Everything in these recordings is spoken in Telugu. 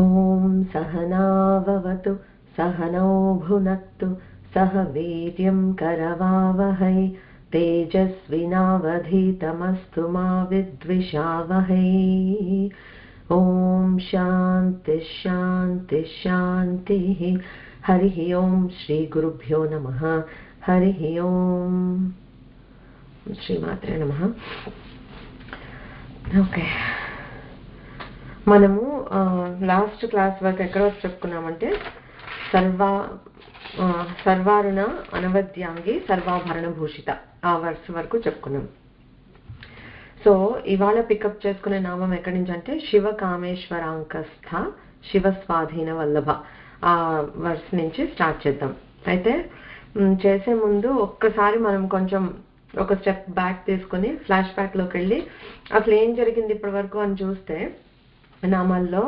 ఓం సహనావవతు సహనౌ భునక్తు సహ వీర్యం కరవావహై తేజస్వినావధీతమస్తు మా విద్విషావహై. ఓం శాంతి శాంతి శాంతి. హరి ఓం. శ్రీ గురుభ్యో నమః. హరి ఓం. శ్రీమాత్రే నమః. ఓకే, మనము లాస్ట్ క్లాస్ వరకు ఎక్కడ వరకు చెప్పుకున్నామంటే సర్వారుణ అనవద్యాంగి సర్వాభరణ భూషిత ఆ వర్స్ వరకు చెప్పుకున్నాం. సో ఇవాళ పికప్ చేసుకునే నామం ఎక్కడి నుంచి అంటే శివ కామేశ్వరాంకస్థ శివ స్వాధీన వల్లభ ఆ వర్స్ నుంచి స్టార్ట్ చేద్దాం. అయితే చేసే ముందు ఒక్కసారి మనం కొంచెం ఒక స్టెప్ బ్యాక్ తీసుకుని ఫ్లాష్ బ్యాక్ లోకి వెళ్ళి అసలు ఏం జరిగింది ఇప్పటి వరకు అని చూస్తే, నామాల్లో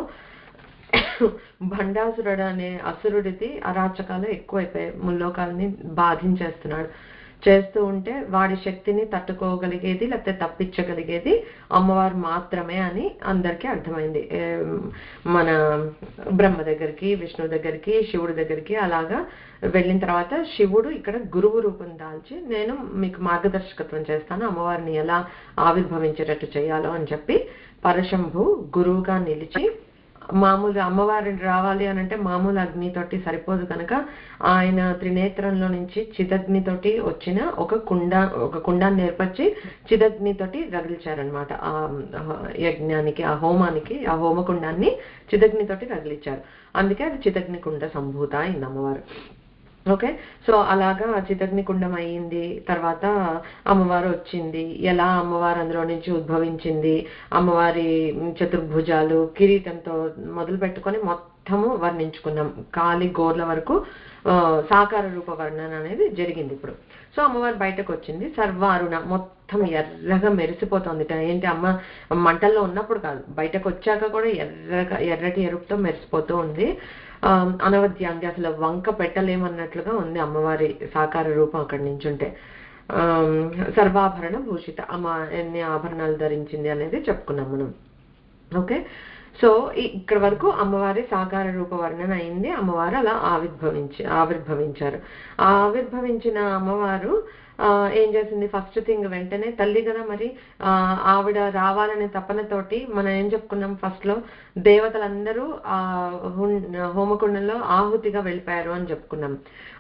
భండాసురుడు అనే అసురుడిది అరాచకాలు ఎక్కువైపోయాయి. ముల్లోకాలని బాధించేస్తున్నాడు. చేస్తూ ఉంటే వాడి శక్తిని తట్టుకోగలిగేది లేకపోతే తప్పించగలిగేది అమ్మవారు మాత్రమే అని అందరికీ అర్థమైంది. మన బ్రహ్మ దగ్గరికి, విష్ణు దగ్గరికి, శివుడి దగ్గరికి అలాగా వెళ్ళిన తర్వాత శివుడు ఇక్కడ గురువు రూపం దాల్చి నేను మీకు మార్గదర్శకత్వం చేస్తాను, అమ్మవారిని ఎలా ఆవిర్భవించేటట్టు చేయాలో అని చెప్పి పరశంభు గురువుగా నిలిచి, మామూలు అమ్మవారిని రావాలి అని అంటే మామూలు అగ్నితోటి సరిపోదు కనుక ఆయన త్రినేత్రంలో నుంచి చిదగ్నితోటి వచ్చిన ఒక కుండాన్ని ఏర్పరిచి చిదగ్నితోటి రగిలిచారనమాట. ఆ యజ్ఞానికి, ఆ హోమానికి, ఆ హోమకుండాన్ని చిదగ్నితోటి రగిలిచ్చారు. అందుకే అది చిదగ్ని కుండ సంభూత అయింది అమ్మవారు. ఓకే, సో అలాగా చిదగ్ని కుండం అయ్యింది. తర్వాత అమ్మవారు వచ్చింది. ఎలా అమ్మవారు అందులో నుంచి ఉద్భవించింది, అమ్మవారి చతుర్భుజాలు, కిరీటంతో మొదలు పెట్టుకొని మొత్తము వర్ణించుకున్నాం. కాలి గోర్ల వరకు సాకార రూప వర్ణన అనేది జరిగింది ఇప్పుడు. సో అమ్మవారు బయటకు వచ్చింది. సర్వారుణ మొత్తం ఎర్రగా మెరిసిపోతుంది. ఏంటి అమ్మ మంటల్లో ఉన్నప్పుడు కాదు, బయటకు వచ్చాక కూడా ఎర్రటి ఎరుపుతో మెరిసిపోతూ ఉంది. అనవద్యాంగి అసలు వంక పెట్టలేమన్నట్లుగా ఉంది అమ్మవారి సాకార రూపం అక్కడి నుంచి ఉంటే. సర్వాభరణ భూషిత, అమ్మ ఎన్ని ఆభరణాలు ధరించింది అనేది చెప్పుకున్నాం మనం. ఓకే, సో ఇక్కడ వరకు అమ్మవారి సాకార రూప వర్ణన అయింది. అమ్మవారు అలా ఆవిర్భవించారు. ఆవిర్భవించిన అమ్మవారు ఏం చేసింది, ఫస్ట్ థింగ్ వెంటనే తల్లి కదా మరి, ఆవిడ రావాలనే తపనతోటి మనం ఏం చెప్పుకున్నాం ఫస్ట్ లో, దేవతలందరూ ఆ హోమకుండంలో ఆహుతిగా వెళ్ళిపోయారు అని చెప్పుకున్నాం.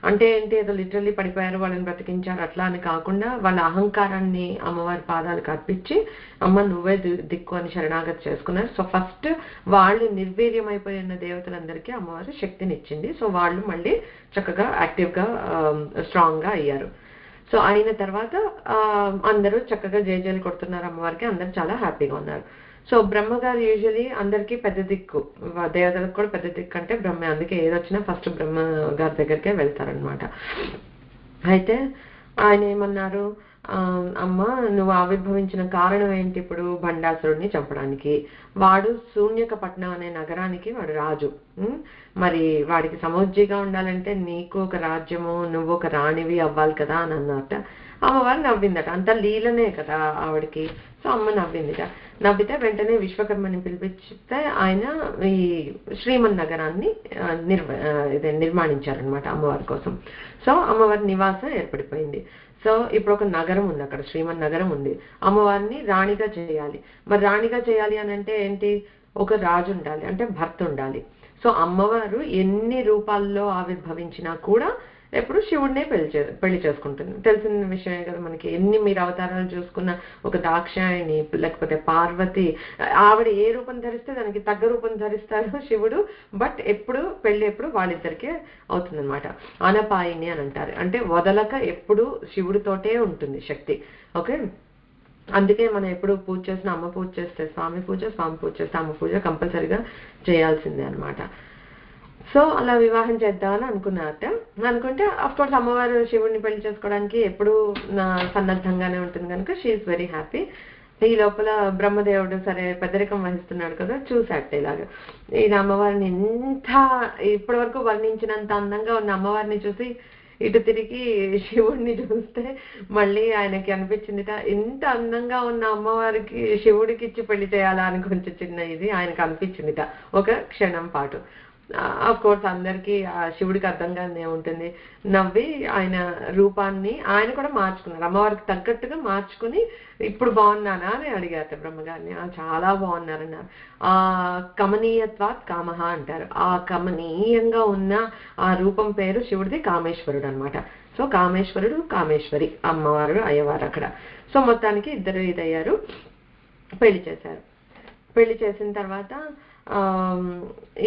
అంటే ఏంటి, ఏదో లిటరల్లీ పడిపోయారు, వాళ్ళని బ్రతికించారు అట్లా అని కాకుండా వాళ్ళ అహంకారాన్ని అమ్మవారి పాదాలకు అర్పించి అమ్మ నువ్వే దిక్కు అని శరణాగతి చేసుకున్నారు. సో ఫస్ట్ వాళ్ళు నిర్వీర్యమైపోయిన దేవతలందరికీ అమ్మవారు శక్తిని ఇచ్చింది. సో వాళ్ళు మళ్ళీ చక్కగా యాక్టివ్గా స్ట్రాంగ్గా అయ్యారు. సో అయిన తర్వాత అందరూ చక్కగా జయజయలు కొడుతున్నారు అమ్మవారికి, అందరూ చాలా హ్యాపీగా ఉన్నారు. సో బ్రహ్మగారు యూజువలీ అందరికీ పెద్ద దిక్కు, దేవతలకు కూడా పెద్ద దిక్కు అంటే బ్రహ్మ. అందుకే ఏదొచ్చినా ఫస్ట్ బ్రహ్మ గారి దగ్గరికే వెళ్తారనమాట. అయితే ఆయన ఏమన్నారు, అమ్మ నువ్వు ఆవిర్భవించిన కారణం ఏంటి, ఇప్పుడు భండాసురుడిని చంపడానికి. వాడు శూన్యకపట్నం అనే నగరానికి వాడు రాజు. మరి వాడికి సమోజ్జిగా ఉండాలంటే నీకు ఒక రాజ్యము, నువ్వు ఒక రాణివి అవ్వాలి కదా అని అన్నట. అమ్మవారు నవ్విందట, అంత లీలనే కదా ఆవిడికి. సో అమ్మ నవ్వితే వెంటనే విశ్వకర్మని పిలిపిస్తే ఆయన ఈ శ్రీమన్ నగరాన్ని నిర్మాణించారనమాట అమ్మవారి కోసం. సో అమ్మవారి నివాసం ఏర్పడిపోయింది. సో ఇప్పుడు ఒక నగరం ఉంది అక్కడ, శ్రీమన్ నగరం ఉంది. అమ్మవారిని రాణిగా చేయాలి. మరి రాణిగా చేయాలి అని అంటే ఏంటి, ఒక రాజు ఉండాలి, అంటే భర్త ఉండాలి. సో అమ్మవారు ఎన్ని రూపాల్లో ఆవిర్భవించినా కూడా ఎప్పుడు శివుడినే పెళ్లి చేసుకుంటుంది. తెలిసిన విషయమే కదా మనకి. ఎన్ని మీరు అవతారాలు చూసుకున్న, ఒక దాక్షాయణి లేకపోతే పార్వతి, ఆవిడ ఏ రూపం ధరిస్తే దానికి తగ్గ రూపం ధరిస్తారు శివుడు. బట్ ఎప్పుడు వాళ్ళిద్దరికే అవుతుందన్నమాట. అనపాయిని అని అంటారు, అంటే వదలక ఎప్పుడు శివుడితోటే ఉంటుంది శక్తి. ఓకే, అందుకే మనం ఎప్పుడు పూజ చేసిన, అమ్మ పూజ చేస్తే స్వామి పూజ చేస్తే అమ్మ పూజ కంపల్సరిగా చేయాల్సిందే అనమాట. సో అలా వివాహం చేద్దామని అనుకుంటే అఫ్ కోర్స్ అమ్మవారు శివుడిని పెళ్లి చేసుకోవడానికి ఎప్పుడు సన్నద్ధంగానే ఉంటుంది కనుక షీఈస్ వెరీ హ్యాపీ. ఈ లోపల బ్రహ్మదేవుడు సరే పెద్దరికం వహిస్తున్నాడు కదా, చూసాట ఇలాగా ఈ అమ్మవారిని ఎంత ఇప్పటి వరకు వర్ణించినంత అందంగా ఉన్న అమ్మవారిని చూసి ఇటు తిరిగి శివుడిని చూస్తే మళ్ళీ ఆయనకి అనిపించిందిట, ఇంత అందంగా ఉన్న అమ్మవారికి శివుడికి ఇచ్చి పెళ్లి చేయాలా అని కొంచెం చిన్న ఇది ఆయనకు అనిపించిందిట ఒక క్షణం పాటు. ఆఫ్ కోర్స్ అందరికీ ఆ శివుడికి అర్థంగానే ఉంటుంది. నవ్వి ఆయన రూపాన్ని ఆయన కూడా మార్చుకున్నారు, అమ్మవారికి తగ్గట్టుగా మార్చుకుని ఇప్పుడు బాగున్నానా అని అడిగారట బ్రహ్మగారిని. చాలా బాగున్నారన్నారు. ఆ కమనీయత్వాత్ కామహ అంటారు. ఆ కమనీయంగా ఉన్న ఆ రూపం పేరు శివుడిది కామేశ్వరుడు అనమాట. సో కామేశ్వరుడు కామేశ్వరి అమ్మవారు అయ్యవారు అక్కడ. సో మొత్తానికి ఇద్దరు ఇదయ్యారు, పెళ్లి చేశారు. పెళ్లి చేసిన తర్వాత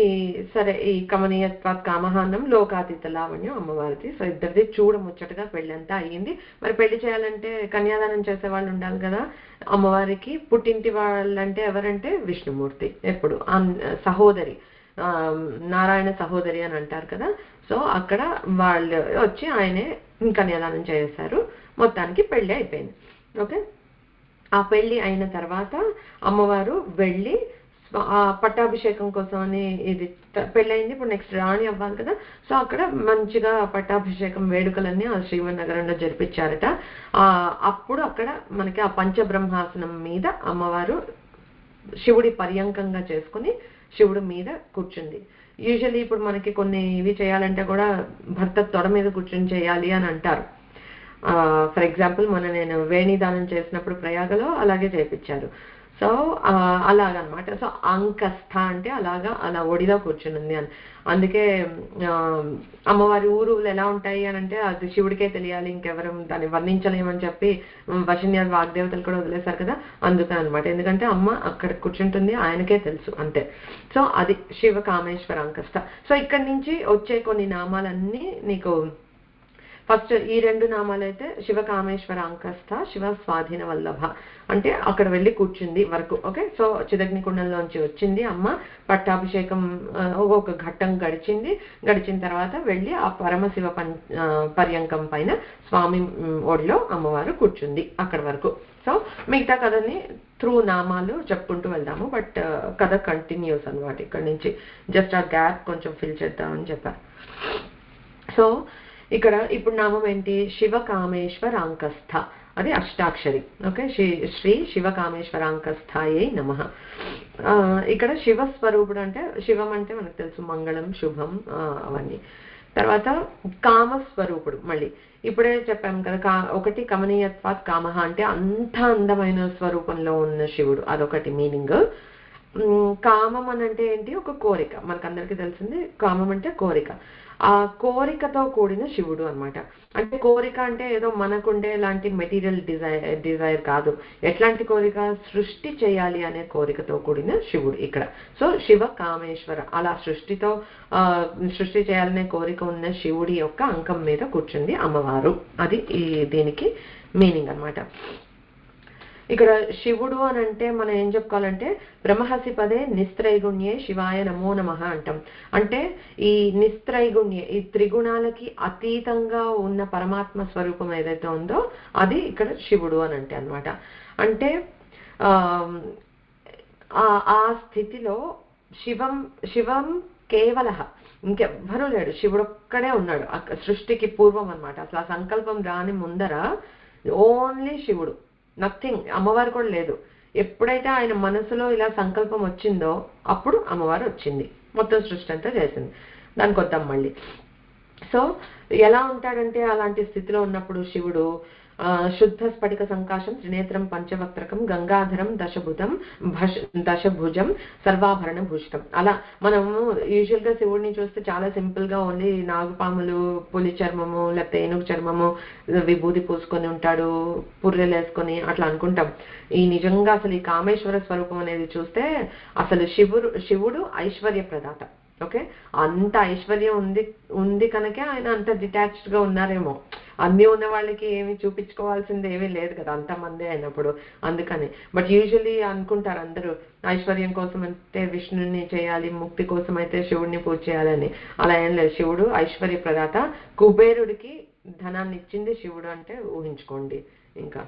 ఈ సరే ఈ కమనీయత్వాత్ కామహానం లోకాతీత లావణ్యం అమ్మవారిది. సో ఇద్దరిది చూడముచ్చటగా పెళ్లి అంతా అయ్యింది. మరి పెళ్లి చేయాలంటే కన్యాదానం చేసే వాళ్ళు ఉండాలి కదా. అమ్మవారికి పుట్టింటి వాళ్ళంటే ఎవరంటే విష్ణుమూర్తి, ఎప్పుడు సహోదరి, నారాయణ సహోదరి అని అంటారు కదా. సో అక్కడ వాళ్ళు వచ్చి ఆయనే కన్యాదానం చేశారు. మొత్తానికి పెళ్లి అయిపోయింది. ఓకే, ఆ పెళ్లి అయిన తర్వాత అమ్మవారు వెళ్ళి పట్టాభిషేకం కోసం అని, ఇది పెళ్ళయింది, ఇప్పుడు నెక్స్ట్ రాణి అవ్వాలి కదా. సో అక్కడ మంచిగా పట్టాభిషేకం వేడుకలన్నీ ఆ శ్రీవన్నగరంలో జరిపించారట. అప్పుడు అక్కడ మనకి ఆ పంచబ్రహ్మాసనం మీద అమ్మవారు శివుడి పర్యంకంగా చేసుకుని శివుడి మీద కూర్చుంది. యూజువల్లీ ఇప్పుడు మనకి కొన్ని ఇవి చేయాలంటే కూడా భర్త తొడ మీద కూర్చొని చేయాలి అని అంటారు. ఫర్ ఎగ్జాంపుల్ నేను వేణిదానం చేసినప్పుడు ప్రయాగలో అలాగే చేయించారు. సో అలాగనమాట. సో అంకస్థ అంటే అలా ఒడిలో కూర్చునింది అని. అందుకే అమ్మవారి ఊరులు ఎలా ఉంటాయి అని అంటే అది శివుడికే తెలియాలి, ఇంకెవరు దాన్ని వర్ణించలేమని చెప్పి వశిన్య వాగ్దేవతలు కూడా వదిలేశారు కదా. అందుకని అనమాట, ఎందుకంటే అమ్మ అక్కడ కూర్చుంటుంది, ఆయనకే తెలుసు అంతే. సో అది శివ కామేశ్వర అంకస్థ. సో ఇక్కడి నుంచి వచ్చే కొన్ని నామాలన్నీ నీకు ఫస్ట్ ఈ రెండు నామాలు అయితే శివ కామేశ్వర అంకస్థ, శివ స్వాధీన వల్లభ అంటే అక్కడ వెళ్ళి కూర్చుంది వరకు. ఓకే, సో చిదగ్నికుండంలోంచి వచ్చింది అమ్మ, పట్టాభిషేకం ఒక ఘట్టం గడిచిన తర్వాత వెళ్ళి ఆ పరమశివ పర్యంకం పైన స్వామి ఒడిలో అమ్మవారు కూర్చుంది అక్కడి వరకు. సో మిగతా కథని త్రూ నామాలు చెప్పుకుంటూ వెళ్దాము, బట్ కథ కంటిన్యూస్ అనమాట. ఇక్కడ నుంచి జస్ట్ ఆ గ్యాప్ కొంచెం ఫిల్ చేద్దామని చెప్పారు. సో ఇక్కడ ఇప్పుడు నామం ఏంటి, శివ కామేశ్వరాంకస్థ, అది అష్టాక్షరి. ఓకే, శ్రీ శివ కామేశ్వరాంకస్థాయే నమః. ఇక్కడ శివస్వరూపుడు అంటే శివం అంటే మనకు తెలుసు మంగళం శుభం అవన్నీ. తర్వాత కామస్వరూపుడు, మళ్ళీ ఇప్పుడే చెప్పాం కదా, ఒకటి కమనీయత్వాత్ కామహ అంటే అంత అందమైన స్వరూపంలో ఉన్న శివుడు, అదొకటి మీనింగ్. కామం అని అంటే ఏంటి, ఒక కోరిక. మనకందరికీ తెలిసింది కామం అంటే కోరిక. ఆ కోరికతో కూడిన శివుడు అనమాట. అంటే కోరిక అంటే ఏదో మనకుండే లాంటి మెటీరియల్ డిజైర్ కాదు. ఎట్లాంటి కోరిక, సృష్టి చేయాలి అనే కోరికతో కూడిన శివుడు ఇక్కడ. సో శివ కామేశ్వర, అలా సృష్టి చేయాలనే కోరిక ఉన్న శివుడి యొక్క అంకం మీద కూర్చుంది అమ్మవారు. అది దీనికి మీనింగ్ అనమాట. ఇక్కడ శివుడు అని అంటే మనం ఏం చెప్పుకోవాలంటే బ్రహ్మహసి పదే నిస్త్రైగుణ్యే శివాయ నమో నమః అంటాం. అంటే ఈ నిస్త్రైగుణ్యే, ఈ త్రిగుణాలకి అతీతంగా ఉన్న పరమాత్మ స్వరూపం ఏదైతే ఉందో అది ఇక్కడ శివుడు అని అంటే అనమాట. అంటే ఆ స్థితిలో శివం కేవల, ఇంకెవ్వరూ లేడు, శివుడు ఒక్కడే ఉన్నాడు సృష్టికి పూర్వం అనమాట. అసలు ఆ సంకల్పం రాని ముందర ఓన్లీ శివుడు, నథింగ్. అమ్మవారు కూడా లేదు. ఎప్పుడైతే ఆయన మనసులో ఇలా సంకల్పం వచ్చిందో అప్పుడు అమ్మవారు వచ్చింది, మొత్తం సృష్టి అంతా చేసింది. దానికి వద్దాం మళ్ళీ. సో ఎలా ఉంటాడంటే అలాంటి స్థితిలో ఉన్నప్పుడు శివుడు శుద్ధ స్ఫటిక సంకాశం త్రినేత్రం పంచవక్త్రకం గంగాధరం దశభుజం సర్వాభరణ భూషితం. అలా మనము యూజువల్ గా శివుడిని చూస్తే చాలా సింపుల్ గా ఓన్లీ నాగుపాములు, పులి చర్మము లేకపోతే ఏనుగు చర్మము, విభూతి పూసుకొని ఉంటాడు, పుర్రెలు వేసుకొని అట్లా అనుకుంటాం. ఈ నిజంగా అసలు ఈ కామేశ్వర స్వరూపం అనేది చూస్తే అసలు శివుడు ఐశ్వర్య ప్రదాత. ఓకే, అంత ఐశ్వర్యం ఉంది కనుకే ఆయన అంత డిటాచ్డ్ గా ఉన్నారేమో. అన్నీ ఉన్న వాళ్ళకి ఏమి చూపించుకోవాల్సింది ఏమీ లేదు కదా, అంతమంది అయినప్పుడు, అందుకని. బట్ యూజువల్లీ అనుకుంటారు అందరూ ఐశ్వర్యం కోసం అయితే విష్ణుని చేయాలి, ముక్తి కోసం అయితే శివుడిని పూజ చేయాలని. అలా ఏం లేదు. శివుడు ఐశ్వర్య ప్రదాత. కుబేరుడికి ధనాన్ని ఇచ్చింది శివుడు అంటే ఊహించుకోండి. ఇంకా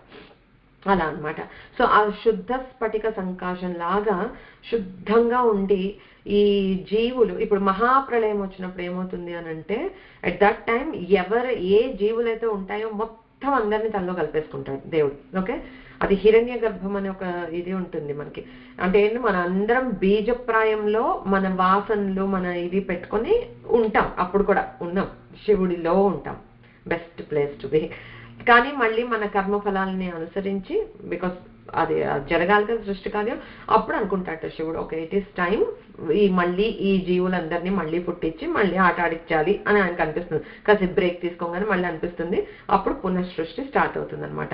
అలా అన్నమాట. సో ఆ శుద్ధ స్ఫటిక సంకాశం లాగా శుద్ధంగా ఉండి ఈ జీవులు ఇప్పుడు మహాప్రళయం వచ్చినప్పుడు ఏమవుతుంది అని అంటే అట్ దట్ టైం ఏ జీవులైతే ఉంటాయో మొత్తం అందరినీ తనలో కలిపేసుకుంటాడు దేవుడు. ఓకే, అది హిరణ్య గర్భం అనే ఒక ఇది ఉంటుంది మనకి. అంటే ఏంటి, మన అందరం బీజప్రాయంలో మన వాసనలు మన ఇది పెట్టుకొని ఉంటాం, అప్పుడు కూడా ఉన్నాం, శివుడిలో ఉంటాం, బెస్ట్ ప్లేస్ టు బి. కానీ మళ్ళీ మన కర్మ ఫలాలని అనుసరించి, బికాస్ అది జరగాలి కదా సృష్టి కార్యం, అప్పుడు అనుకుంటాట శివుడు ఓకే ఇట్ ఈస్ టైం మళ్ళీ ఈ జీవులందరినీ మళ్ళీ పుట్టించి మళ్ళీ ఆట ఆడించాలి అని ఆయనకు అనిపిస్తుంది. కాసేపు బ్రేక్ తీసుకోగానే మళ్ళీ అనిపిస్తుంది, అప్పుడు పునఃసృష్టి స్టార్ట్ అవుతుంది అనమాట.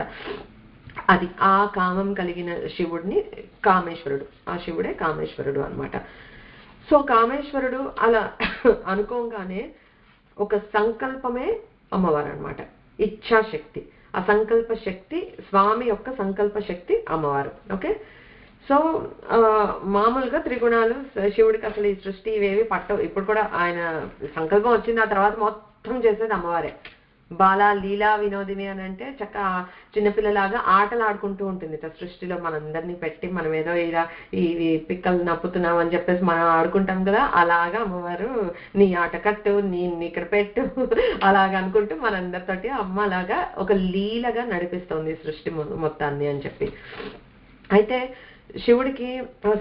అది ఆ కామం కలిగిన శివుడిని కామేశ్వరుడు, ఆ శివుడే కామేశ్వరుడు అనమాట. సో కామేశ్వరుడు అలా అనుకోగానే ఒక సంకల్పమే అమ్మవారు అనమాట, ఇచ్ఛాశక్తి. ఆ సంకల్ప శక్తి, స్వామి యొక్క సంకల్ప శక్తి అమ్మవారు. ఓకే, సో మామూలుగా త్రిగుణాలు శివుడికి అసలు ఈ సృష్టి ఇవేవి పట్టవు. ఇప్పుడు కూడా ఆయన సంకల్పం వచ్చింది, ఆ తర్వాత మొత్తం చేసేది అమ్మవారే. బాల లీలా వినోదిని అని అంటే చక్క చిన్నపిల్లలాగా ఆటలు ఆడుకుంటూ ఉంటుంది సృష్టిలో మనందరినీ పెట్టి. మనం ఏదో ఇలా ఈ పిక్కలు నప్పుతున్నాం అని చెప్పేసి మనం ఆడుకుంటాం కదా, అలాగా అమ్మవారు నీ ఆట కట్టు, నీ ఇక్కడ పెట్టు అలాగా అనుకుంటూ మనందరితోటి అమ్మ అలాగా ఒక లీలగా నడిపిస్తుంది సృష్టి మొత్తాన్ని అని చెప్పి. అయితే శివుడికి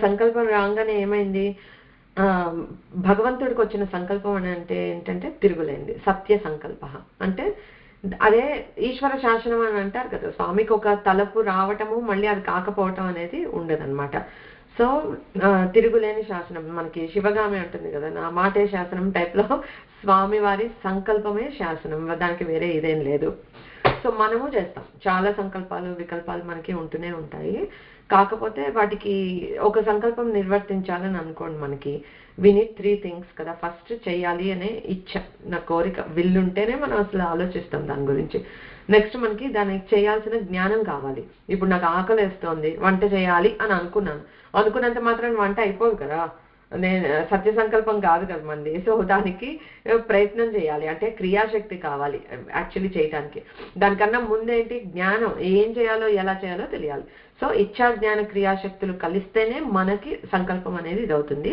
సంకల్పం రాగానే ఏమైంది, భగవంతుడికి వచ్చిన సంకల్పం అని అంటే ఏంటంటే తిరుగులేంది, సత్య సంకల్ప. అంటే అదే ఈశ్వర శాసనం అని అంటారు కదా, స్వామికి ఒక తలపు రావటము మళ్ళీ అది కాకపోవటం అనేది ఉండదన్నమాట. సో తిరుగులేని శాసనం మనకి శివగామి అంటుంది కదా, నా మాటే శాసనం టైప్ లో స్వామి వారి సంకల్పమే శాసనం, దానికి వేరే ఇదేం లేదు. సో మనము చేస్తాం చాలా సంకల్పాలు వికల్పాలు మనకి ఉంటూనే ఉంటాయి. కాకపోతే వాటికి ఒక సంకల్పం నిర్వర్తించాలని అనుకోండి, మనకి వి నీడ్ 3 things కదా. ఫస్ట్ చేయాలి అనే ఇచ్చ, నా కోరిక, విల్లుంటేనే మనం అసలు ఆలోచిస్తాం దాని గురించి. నెక్స్ట్ మనకి దానికి చేయాల్సిన జ్ఞానం కావాలి. ఇప్పుడు నాకు ఆకలి వేస్తోంది, వంట చేయాలి అని అనుకున్నంత మాత్రం వంట అయిపోదు కదా, నేను సత్య సంకల్పం కాదు కదా మంది. సో దానికి ప్రయత్నం చేయాలి, అంటే క్రియాశక్తి కావాలి యాక్చువల్లీ చేయటానికి. దానికన్నా ముందేంటి, జ్ఞానం, ఏం చేయాలో ఎలా చేయాలో తెలియాలి. సో ఇచ్చా జ్ఞాన క్రియాశక్తులు కలిస్తేనే మనకి సంకల్పం అనేది ఇదవుతుంది.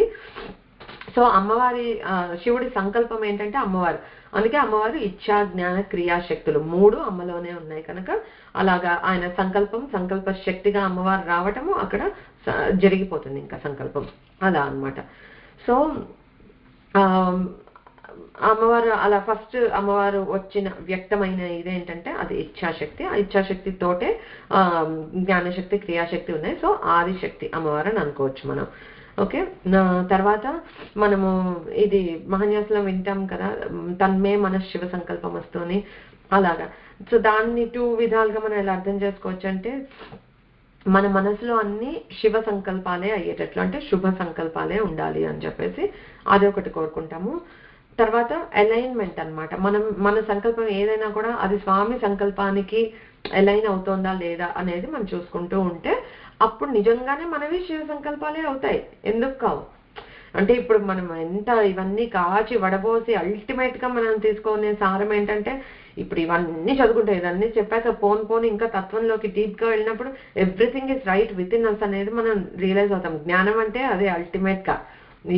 సో అమ్మవారి శివుడి సంకల్పం ఏంటంటే అమ్మవారు, అందుకే అమ్మవారు ఇచ్చా జ్ఞాన క్రియాశక్తులు 3 అమ్మలోనే ఉన్నాయి కనుక అలాగా ఆయన సంకల్ప శక్తిగా అమ్మవారు రావటము అక్కడ జరిగిపోతుంది ఇంకా సంకల్పం, అలా అన్నమాట. సో అమ్మవారు అలా ఫస్ట్ అమ్మవారు వచ్చిన వ్యక్తమైన ఇదేంటంటే అది ఇచ్ఛాశక్తి. ఆ ఇచ్ఛాశక్తి తోటే జ్ఞానశక్తి క్రియాశక్తి ఉన్నాయి. సో ఆదిశక్తి అమ్మవారు అని అనుకోవచ్చు మనం. ఓకే, తర్వాత మనము ఇది మహాన్యాసంలో వింటాం కదా, తన్మే మన శివ సంకల్పం వస్తుంది అలాగా. సో దాన్ని 2 విధాలుగా మనం ఎలా అర్థం చేసుకోవచ్చు అంటే, మన మనసులో అన్ని శివ సంకల్పాలే అయ్యేటట్లు, అంటే శుభ సంకల్పాలే ఉండాలి అని చెప్పేసి అది ఒకటి కోరుకుంటాము. తర్వాత అలైన్మెంట్ అన్నమాట, మన సంకల్పం ఏదైనా కూడా అది స్వామి సంకల్పానికి అలైన్ అవుతోందా లేదా అనేది మనం చూసుకుంటూ ఉంటే అప్పుడు నిజంగానే మనవి శివ సంకల్పాలే అవుతాయి. ఎందుకు కావు అంటే, ఇప్పుడు మనం ఎంత ఇవన్నీ కాచి వడబోసి అల్టిమేట్ గా మనం తీసుకునే సారం ఏంటంటే, ఇప్పుడు ఇవన్నీ చదువుకుంటే ఇవన్నీ చెప్పాక పోను ఇంకా తత్వంలోకి డీప్ గా వెళ్ళినప్పుడు everything is right within us అనేది మనం రియలైజ్ అవుతాం. జ్ఞానం అంటే అదే అల్టిమేట్ గా.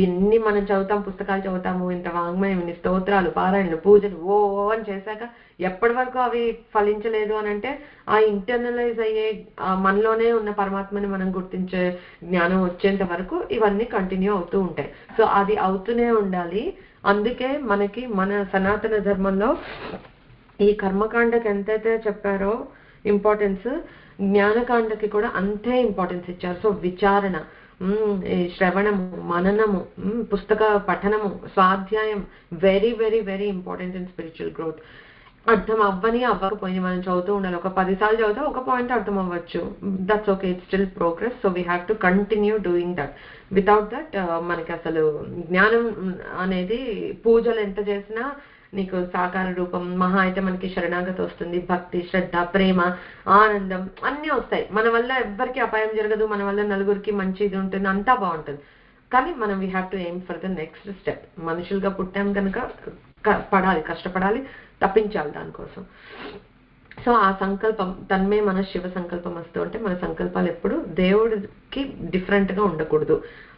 ఇన్ని మనం చదువుతాం, పుస్తకాలు చదువుతాము, ఇంత వాంగ్మయం, ఇన్ని స్తోత్రాలు, పారాయణలు, పూజలు ఓ అని చేశాక ఎప్పటి వరకు అవి ఫలించలేదు అని అంటే, ఆ ఇంటర్నలైజ్ అయ్యే మనలోనే ఉన్న పరమాత్మని మనం గుర్తించే జ్ఞానం వచ్చేంత వరకు ఇవన్నీ కంటిన్యూ అవుతూ ఉంటాయి. సో అది అవుతూనే ఉండాలి. అందుకే మనకి మన సనాతన ధర్మంలో ఈ కర్మకాండకి ఎంతైతే చెప్పారో ఇంపార్టెన్స్, జ్ఞానకాండకి కూడా అంతే ఇంపార్టెన్స్ ఇచ్చారు. సో విచారణ, శ్రవణము, మననము, పుస్తక పఠనము, స్వాధ్యాయం very very very important in spiritual growth. అర్థం అవ్వకపోయింది మనం చదువుతూ ఉండాలి. ఒక 10 సార్లు చదివితే ఒక పాయింట్ అర్థం అవ్వచ్చు, that's okay, it's still progress. So we have to continue doing that. Without that మనకి అసలు జ్ఞానం అనేది, పూజలు ఎంత చేసినా నీకు సాకార రూపం మహా అయితే మనకి శరణాగతి వస్తుంది, భక్తి, శ్రద్ధ, ప్రేమ, ఆనందం అన్నీ వస్తాయి. మన వల్ల ఎవ్వరికి అపాయం జరగదు, మన వల్ల నలుగురికి మంచి ఇది ఉంటుంది, అంతా బాగుంటుంది. కానీ మనం we have to aim for the next step. మనుషులుగా పుట్టాం కనుక కష్టపడాలి, తప్పించాలి దానికోసం. సో ఆ సంకల్పం తన్మే మన శివ సంకల్పం వస్తూ ఉంటే మన సంకల్పాలు ఎప్పుడు దేవుడికి డిఫరెంట్ గా ఉండకూడదు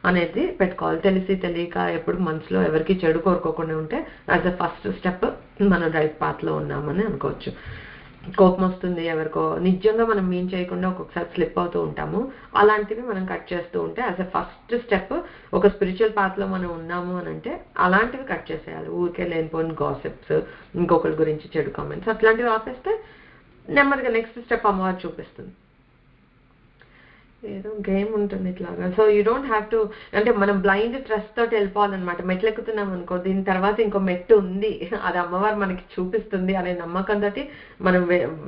అనేది పెట్టుకోవాలి. తెలిసి తెలియక ఎప్పుడు మనసులో ఎవరికి చెడు కోరుకోకుండా ఉంటే యాజ్ అ ఫస్ట్ స్టెప్ మనం రైట్ పాత్ లో ఉన్నామని అనుకోవచ్చు. కోపం వస్తుంది ఎవరికో, నిజంగా మనం మీన్ చేయకుండా ఒక్కొక్కసారి స్లిప్ అవుతూ ఉంటాము. అలాంటివి మనం కట్ చేస్తూ ఉంటే యాజ్ అ ఫస్ట్ స్టెప్ ఒక స్పిరిచువల్ పాత్ లో మనం ఉన్నాము అని అంటే అలాంటివి కట్ చేసేయాలి. ఊరికే లేనిపోయిన గాసిప్స్, ఇంకొకరి గురించి చెడు కామెంట్స్, అట్లాంటివి ఆపేస్తే నెమ్మదిగా నెక్స్ట్ స్టెప్ అమ్మవారు చూపిస్తుంది. ఏదో గేమ్ ఉంటుంది ఇట్లాగా. So you don't have to, అంటే మనం బ్లైండ్ ట్రస్ట్ తోటి వెళ్ళిపోవాలన్నమాట. మెట్లు ఎక్కుతున్నాం అనుకో, దీని తర్వాత ఇంకో మెట్టు ఉంది, అది అమ్మవారు మనకి చూపిస్తుంది అనే నమ్మకంతో మనం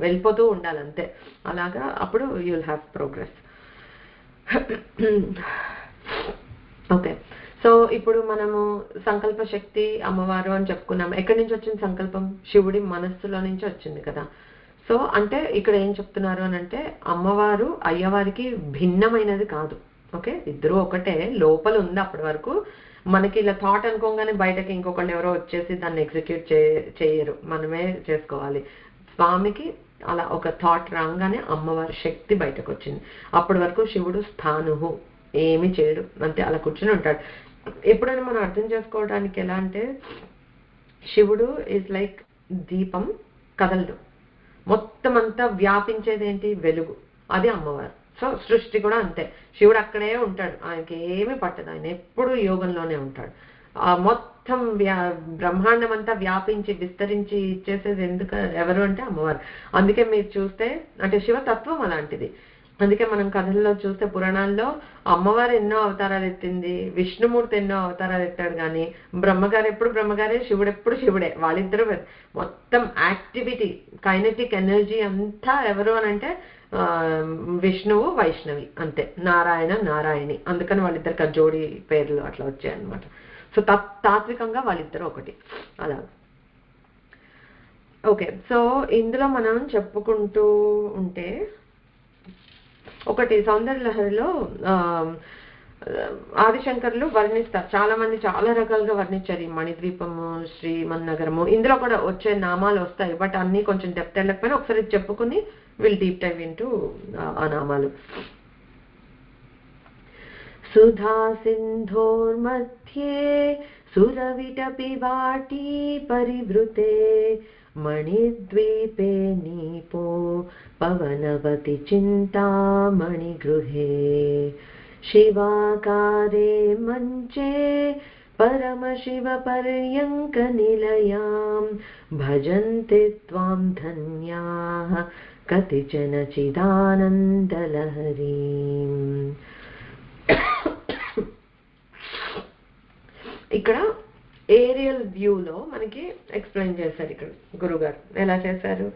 వెళ్ళిపోతూ ఉండాలి అంతే. అలాగా అప్పుడు you will have progress. Okay, so ఇప్పుడు మనము సంకల్ప శక్తి అమ్మవారు అని చెప్పుకున్నాం. ఎక్కడి నుంచి వచ్చింది సంకల్పం? శివుడి మనస్సులో నుంచి వచ్చింది కదా. సో అంటే ఇక్కడ ఏం చెప్తున్నారు అని అంటే అమ్మవారు అయ్యవారికి భిన్నమైనది కాదు. ఓకే, ఇద్దరు ఒకటే, లోపల ఉంది. అప్పటి వరకు మనకి ఇలా థాట్ అనుకోగానే బయటకి ఇంకొకళ్ళు ఎవరో వచ్చేసి దాన్ని ఎగ్జిక్యూట్ చేయరు, మనమే చేసుకోవాలి. స్వామికి అలా ఒక థాట్ రాగానే అమ్మవారి శక్తి బయటకు వచ్చింది. అప్పటి వరకు శివుడు స్థానుహు, ఏమి చేయడు, అంతే అలా కూర్చుని ఉంటాడు. ఎప్పుడైనా మనం అర్థం చేసుకోవడానికి ఎలా అంటే శివుడు ఈజ్ లైక్ దీపం, కదలడు. మొత్తం అంతా వ్యాపించేది ఏంటి? వెలుగు. అది అమ్మవారు. సో సృష్టి కూడా అంతే, శివుడు అక్కడే ఉంటాడు, ఆయనకి ఏమి పట్టదు, ఆయన ఎప్పుడు యోగంలోనే ఉంటాడు. ఆ మొత్తం బ్రహ్మాండం అంతా వ్యాపించి విస్తరించి ఇచ్చేసేది ఎవరు అంటే అమ్మవారు. అందుకే మీరు చూస్తే అంటే శివతత్వం అలాంటిది. అందుకే మనం కథల్లో చూస్తే పురాణాల్లో అమ్మవారు ఎన్నో అవతారాలు ఎత్తింది, విష్ణుమూర్తి ఎన్నో అవతారాలు ఎత్తాడు, కానీ బ్రహ్మగారు ఎప్పుడు బ్రహ్మగారే, శివుడు ఎప్పుడు శివుడే. వాళ్ళిద్దరూ మొత్తం యాక్టివిటీ, కైనెటిక్ ఎనర్జీ అంతా ఎవరు అని అంటే విష్ణువు వైష్ణవి అంతే, నారాయణ నారాయణి. అందుకని వాళ్ళిద్దరికి జోడి పేర్లు అట్లా వచ్చాయి అనమాట. సో తాత్వికంగా వాళ్ళిద్దరూ ఒకటి అలా. ఓకే, సో ఇందులో మనం చెప్పుకుంటూ ఉంటే ఒకటి సౌందర్య లహరిలో ఆదిశంకర్లు వర్ణిస్తారు. చాలా మంది చాలా రకాలుగా వర్ణించారు ఈ మణిద్వీపము, శ్రీమన్నగరము. ఇందులో కూడా వచ్చే నామాలు వస్తాయి, బట్ అన్ని కొంచెం డెప్త్ వెళ్ళకపోయినా ఒకసారి చెప్పుకుని విల్ డీప్ డైవ్ ఇంటూ ఆ నామాలు. సుధా సింధోర్మధ్యే సురవిటపి వాటీ పరివృతే మణిద్వీపే నీపో పవనవతి చింతామణి గృహే శివాకారే మంచే పరమశివ పర్యంక నిలయాం భజంతి త్వాం ధన్యాః కతిచన చిదానందలహరీం. ఇక్కడ ఏరియల్ వ్యూలో మనకి ఎక్స్ప్లెయిన్ చేశారు. ఇక్కడ గురుగారు ఎలా చేశారు,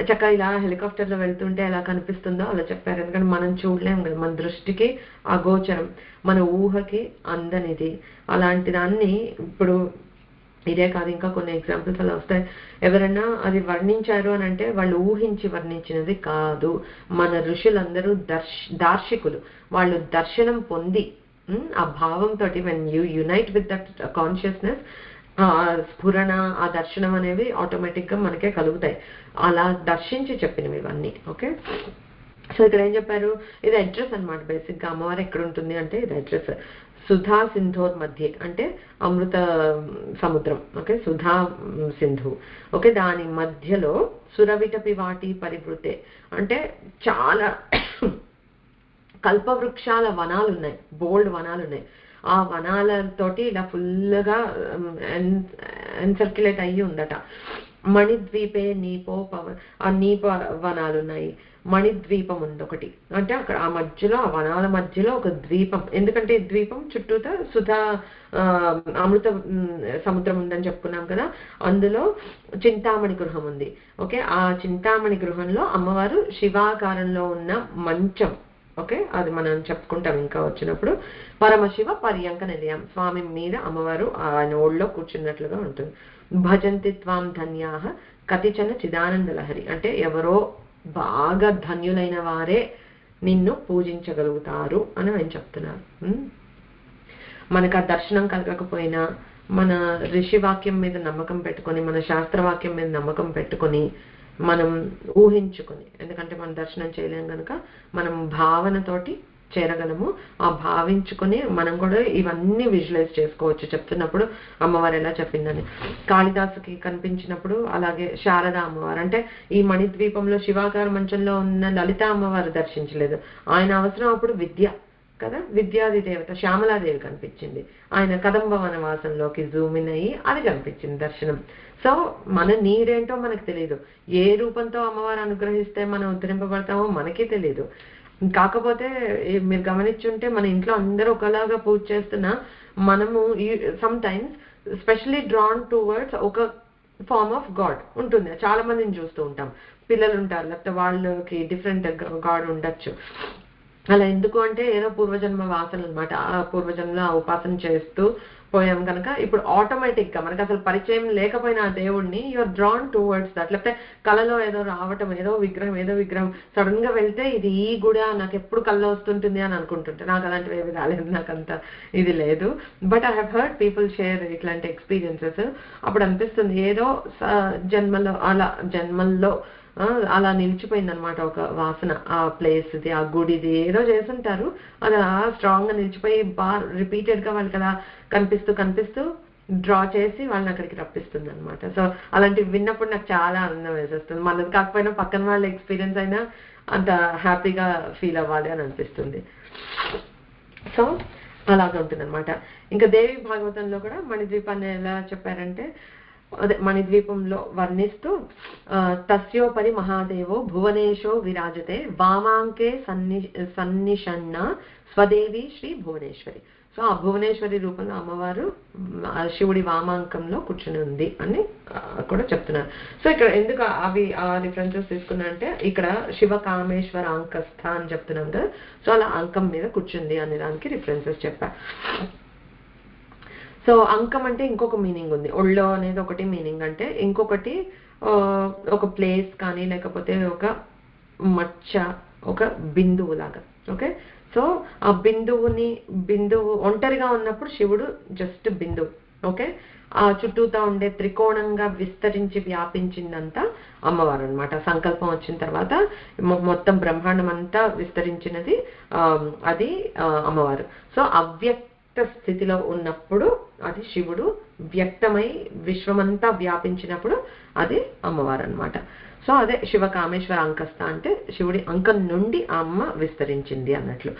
చక్కగా ఇలా హెలికాప్టర్లో వెళ్తుంటే ఎలా కనిపిస్తుందో అలా చెప్పారు. ఎందుకంటే మనం చూడలేం కదా, మన దృష్టికి అగోచరం, మన ఊహకి అందనిది. అలాంటి దాన్ని ఇప్పుడు ఇదే కాదు, ఇంకా కొన్ని ఎగ్జాంపుల్స్ అలా వస్తాయి. ఎవరైనా అది వర్ణించారు అని అంటే వాళ్ళు ఊహించి వర్ణించినది కాదు. మన ఋషులందరూ దార్శికులు, వాళ్ళు దర్శనం పొంది ఆ భావంతో when you unite with that consciousness, స్ఫురణ, ఆ దర్శనం అనేవి ఆటోమేటిక్ గా మనకే కలుగుతాయి. అలా దర్శించి చెప్పినవి ఇవన్నీ. ఓకే, సో ఇక్కడ ఏం చెప్పారు, ఇది అడ్రస్ అనమాట. బేసిక్ గా అమ్మవారు ఎక్కడ ఉంటుంది అంటే ఇది అడ్రస్. సుధా సింధోర్ మధ్య అంటే అమృత సముద్రం. ఓకే, సుధా సింధు. ఓకే, దాని మధ్యలో సురవిటపి వాటి పరివృతే అంటే చాలా కల్పవృక్షాల వనాలు ఉన్నాయి, బోల్డ్ వనాలు ఉన్నాయి. ఆ వనాలతోటి ఇలా ఫుల్గా ఎన్సర్క్యులేట్ అయ్యి ఉందట. మణిద్వీపే నీపో ఆ నీప వనాలు ఉన్నాయి, మణిద్వీపం ఉంది ఒకటి. అంటే అక్కడ ఆ మధ్యలో, ఆ వనాల మధ్యలో ఒక ద్వీపం. ఎందుకంటే ఈ ద్వీపం చుట్టూతో సుధా అమృత సముద్రం ఉందని చెప్పుకున్నాం కదా. అందులో చింతామణి గృహం ఉంది. ఓకే, ఆ చింతామణి గృహంలో అమ్మవారు శివాకారంలో ఉన్న మంచం. ఓకే, అది మనం చెప్పుకుంటాం ఇంకా వచ్చినప్పుడు. పరమశివ పర్యంక నిలయం, స్వామి మీద అమ్మవారు ఆయన ఓళ్ళలో కూర్చున్నట్లుగా ఉంటుంది. భజంతి త్వాం ధన్యాః కతిచన చిదానంద లహరి అంటే ఎవరో బాగా ధన్యులైన వారే నిన్ను పూజించగలుగుతారు అని ఆయన చెప్తున్నారు. మనకు ఆ దర్శనం కలగకపోయినా మన ఋషి వాక్యం మీద నమ్మకం పెట్టుకొని, మన శాస్త్రవాక్యం మీద నమ్మకం పెట్టుకొని మనం ఊహించుకొని, ఎందుకంటే మనం దర్శనం చేయలేం కనుక మనం భావనతోటి చేరగలము. ఆ భావించుకొని మనం కూడా ఇవన్నీ విజువలైజ్ చేసుకోవచ్చు చెప్తున్నప్పుడు అమ్మవారు ఎలా చెప్పిందని. కాళిదాసుకి కనిపించినప్పుడు అలాగే శారద అమ్మవారు, అంటే ఈ మణిద్వీపంలో శివాకార మంచంలో ఉన్న లలిత అమ్మవారు దర్శించలేదు. ఆయన అవసరం అప్పుడు విద్య కదా, విద్యాది దేవత శ్యామలాదేవి కనిపించింది. ఆయన కదంబ వనవాసంలోకి జూమ్ ఇన్ అయ్యి అది కనిపించింది దర్శనం. సో మన నీడేంటో మనకు తెలియదు, ఏ రూపంతో అమ్మవారు అనుగ్రహిస్తే మనం ఉద్ధరింపబడతామో మనకే తెలియదు. కాకపోతే మీరు గమనించుంటే మన ఇంట్లో అందరూ ఒకలాగా పూజ చేస్తున్నా మనము some times specially drawn towards ఒక ఫార్మ్ ఆఫ్ గాడ్ ఉంటుంది. చాలా మందిని చూస్తూ ఉంటాం, పిల్లలు ఉంటారు లేకపోతే వాళ్ళకి డిఫరెంట్ గాడ్ ఉండొచ్చు. అలా ఎందుకు అంటే ఏదో పూర్వజన్మ వాసన అనమాట. ఆ పూర్వజన్మలో ఆ ఉపాసన చేస్తూ పోయాం కనుక ఇప్పుడు ఆటోమేటిక్ గా మనకి అసలు పరిచయం లేకపోయినా ఆ దేవుడిని యూఆర్ డ్రాన్ టువర్డ్స్ దట్. లేకపోతే కళలో ఏదో రావటం, ఏదో విగ్రహం సడన్ గా వెళ్తే ఇది ఈ గుడి నాకు ఎప్పుడు కళ్ళలో వస్తుంటుంది అని అనుకుంటుంటే, నాకు అలాంటివి ఏమి రాలేదు, నాకు అంత ఇది లేదు. But I have heard people share ఇట్లాంటి ఎక్స్పీరియన్సెస్. అప్పుడు అనిపిస్తుంది ఏదో జన్మల్లో అలా నిలిచిపోయింది అనమాట ఒక వాసన. ఆ ప్లేస్ది, ఆ గుడిది ఏదో చేస్తుంటారు, అది స్ట్రాంగ్ గా నిలిచిపోయి బాగా రిపీటెడ్ గా వాళ్ళకి అలా కనిపిస్తూ డ్రా చేసి వాళ్ళని అక్కడికి రప్పిస్తుంది అనమాట. సో అలాంటివి విన్నప్పుడు నాకు చాలా ఆనందం వేసేస్తుంది. మనది కాకపోయినా పక్కన వాళ్ళ ఎక్స్పీరియన్స్ అయినా అంత హ్యాపీగా ఫీల్ అవ్వాలి అని అనిపిస్తుంది. సో అలాగే ఉంటుంది అనమాట. ఇంకా దేవి భాగవతంలో కూడా మణిద్వీపాన్ని ఎలా చెప్పారంటే, అదే మణిద్వీపంలో వర్ణిస్తూ తస్యోపరి మహాదేవో భువనేశో విరాజతే వామాంకే సన్నిషన్న స్వదేవి శ్రీ భువనేశ్వరి. సో ఆ భువనేశ్వరి రూపంలో అమ్మవారు శివుడి వామాంకంలో కూర్చుని ఉంది అని కూడా చెప్తున్నారు. సో ఇక్కడ ఎందుకు అవి ఆ రిఫరెన్సెస్ తీసుకున్నా అంటే, ఇక్కడ శివ కామేశ్వర అంకస్థ అని చెప్తున్నాం కదా, సో అలా అంకం మీద కూర్చుంది అనే దానికి రిఫరెన్సెస్ చెప్పా. సో అంకం అంటే ఇంకొక మీనింగ్ ఉంది, ఒళ్ళో అనేది ఒకటి మీనింగ్ అంటే, ఇంకొకటి ఒక ప్లేస్ కానీ లేకపోతే ఒక మచ్చ, ఒక బిందువు లాగా. ఓకే, సో ఆ బిందువు ఒంటరిగా ఉన్నప్పుడు శివుడు జస్ట్ బిందువు. ఓకే, ఆ చుట్టూతా ఉండే త్రికోణంగా విస్తరించి వ్యాపించిందంతా అమ్మవారు అనమాట. సంకల్పం వచ్చిన తర్వాత మొత్తం బ్రహ్మాండం అంతా విస్తరించినది అది అమ్మవారు. సో అవ్యక్త స్థితిలో ఉన్నప్పుడు అది శివుడు, వ్యక్తమై విశ్వమంతా వ్యాపించినప్పుడు అది అమ్మవారు అనమాట. సో అదే శివ కామేశ్వర అంకస్థ అంటే శివుడి అంకం నుండి ఆ అమ్మ విస్తరించింది అన్నట్లు.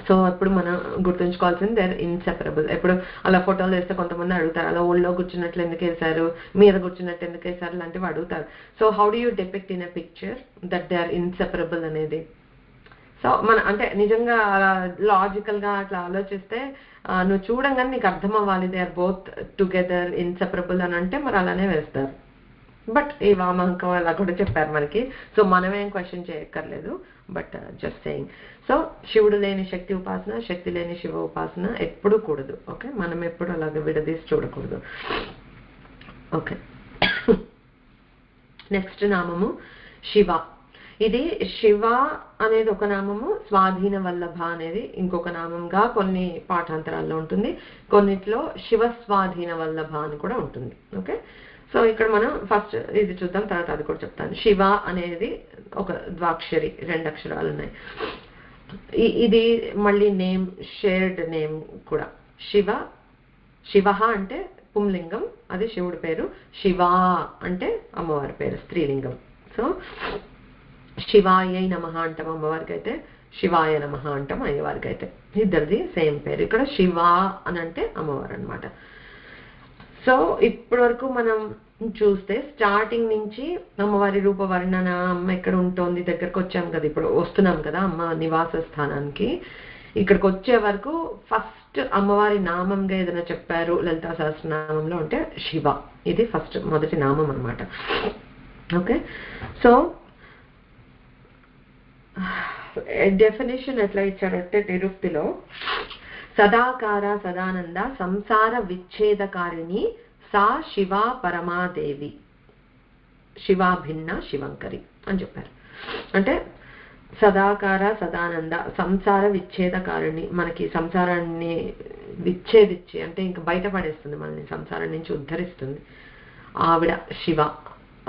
సో ఇప్పుడు మనం గుర్తుంచుకోవాల్సింది దే ఆర్ ఇన్సెపరబుల్. ఇప్పుడు అలా ఫోటోలు వేస్తే కొంతమంది అడుగుతారు, అలా ఒళ్ళో కూర్చున్నట్లు ఎందుకు వేశారు, మీద కూర్చున్నట్టు ఎందుకు వేశారు, లాంటివి అడుగుతారు. So how do you depict in a picture that they are inseparable అనేది? సో అంటే నిజంగా అలా లాజికల్ గా అట్లా ఆలోచిస్తే నువ్వు చూడంగానే నీకు అర్థం అవ్వాలి they are both together inseparable అని అంటే మరి అలానే వేస్తారు. బట్ ఈ వామాంకం అలా కూడా చెప్పారు మనకి, సో మనమేం క్వశ్చన్ చేయక్కర్లేదు. But just saying. సో శివుడు లేని శక్తి ఉపాసన, శక్తి లేని శివ ఉపాసన ఎప్పుడూ కూడదు. ఓకే, మనం ఎప్పుడు అలాగే విడదీసి చూడకూడదు. ఓకే, నెక్స్ట్ నామము శివ. ఇది శివ అనేది ఒక నామము, స్వాధీన వల్లభ అనేది ఇంకొక నామంగా కొన్ని పాఠాంతరాల్లో ఉంటుంది, కొన్నిట్లో శివ స్వాధీన వల్లభ అని కూడా ఉంటుంది. ఓకే, సో ఇక్కడ మనం ఫస్ట్ ఇది చూద్దాం, తర్వాత అది కూడా చెప్తాను. శివ అనేది ఒక ద్వాక్షరి, 2 అక్షరాలు ఉన్నాయి. ఇది మళ్ళీ నేమ్, షేర్డ్ నేమ్ కూడా. శివ అంటే పుంలింగం, అది శివుడి పేరు. శివ అంటే అమ్మవారి పేరు, స్త్రీలింగం. సో శివాయ నమః అంటాం అమ్మవారికి అయితే, శివాయ నమః అంటాం అయ్యవారికి అయితే, ఇద్దరిది సేమ్ పేరు. ఇక్కడ శివ అని అంటే అమ్మవారు అనమాట. సో ఇప్పటి వరకు మనం చూస్తే స్టార్టింగ్ నుంచి అమ్మవారి రూప వర్ణన, అమ్మ ఎక్కడ ఉంటుంది దగ్గరకు వచ్చాం కదా, ఇప్పుడు వస్తున్నాం కదా అమ్మ నివాస స్థానానికి. ఇక్కడికి వచ్చే వరకు ఫస్ట్ అమ్మవారి నామంగా ఏదైనా చెప్పారు లలితా సహస్రనామంలో అంటే శివ, ఇది ఫస్ట్ మొదటి నామం అనమాట. ఓకే, సో డెఫినేషన్ ఎట్లా ఇచ్చారంటే నిరుక్తిలో, సదాకార సదానంద సంసార విచ్ఛేదకారిణి సా శివా పరమాదేవి శివా భిన్న శివంకరి అని చెప్పారు. అంటే సదాకార సదానంద సంసార విచ్ఛేదకారిణి, మనకి సంసారాన్ని విచ్ఛేదించి అంటే ఇంకా బయటపడేస్తుంది, మనల్ని సంసారం నుంచి ఉద్ధరిస్తుంది ఆవిడ శివ.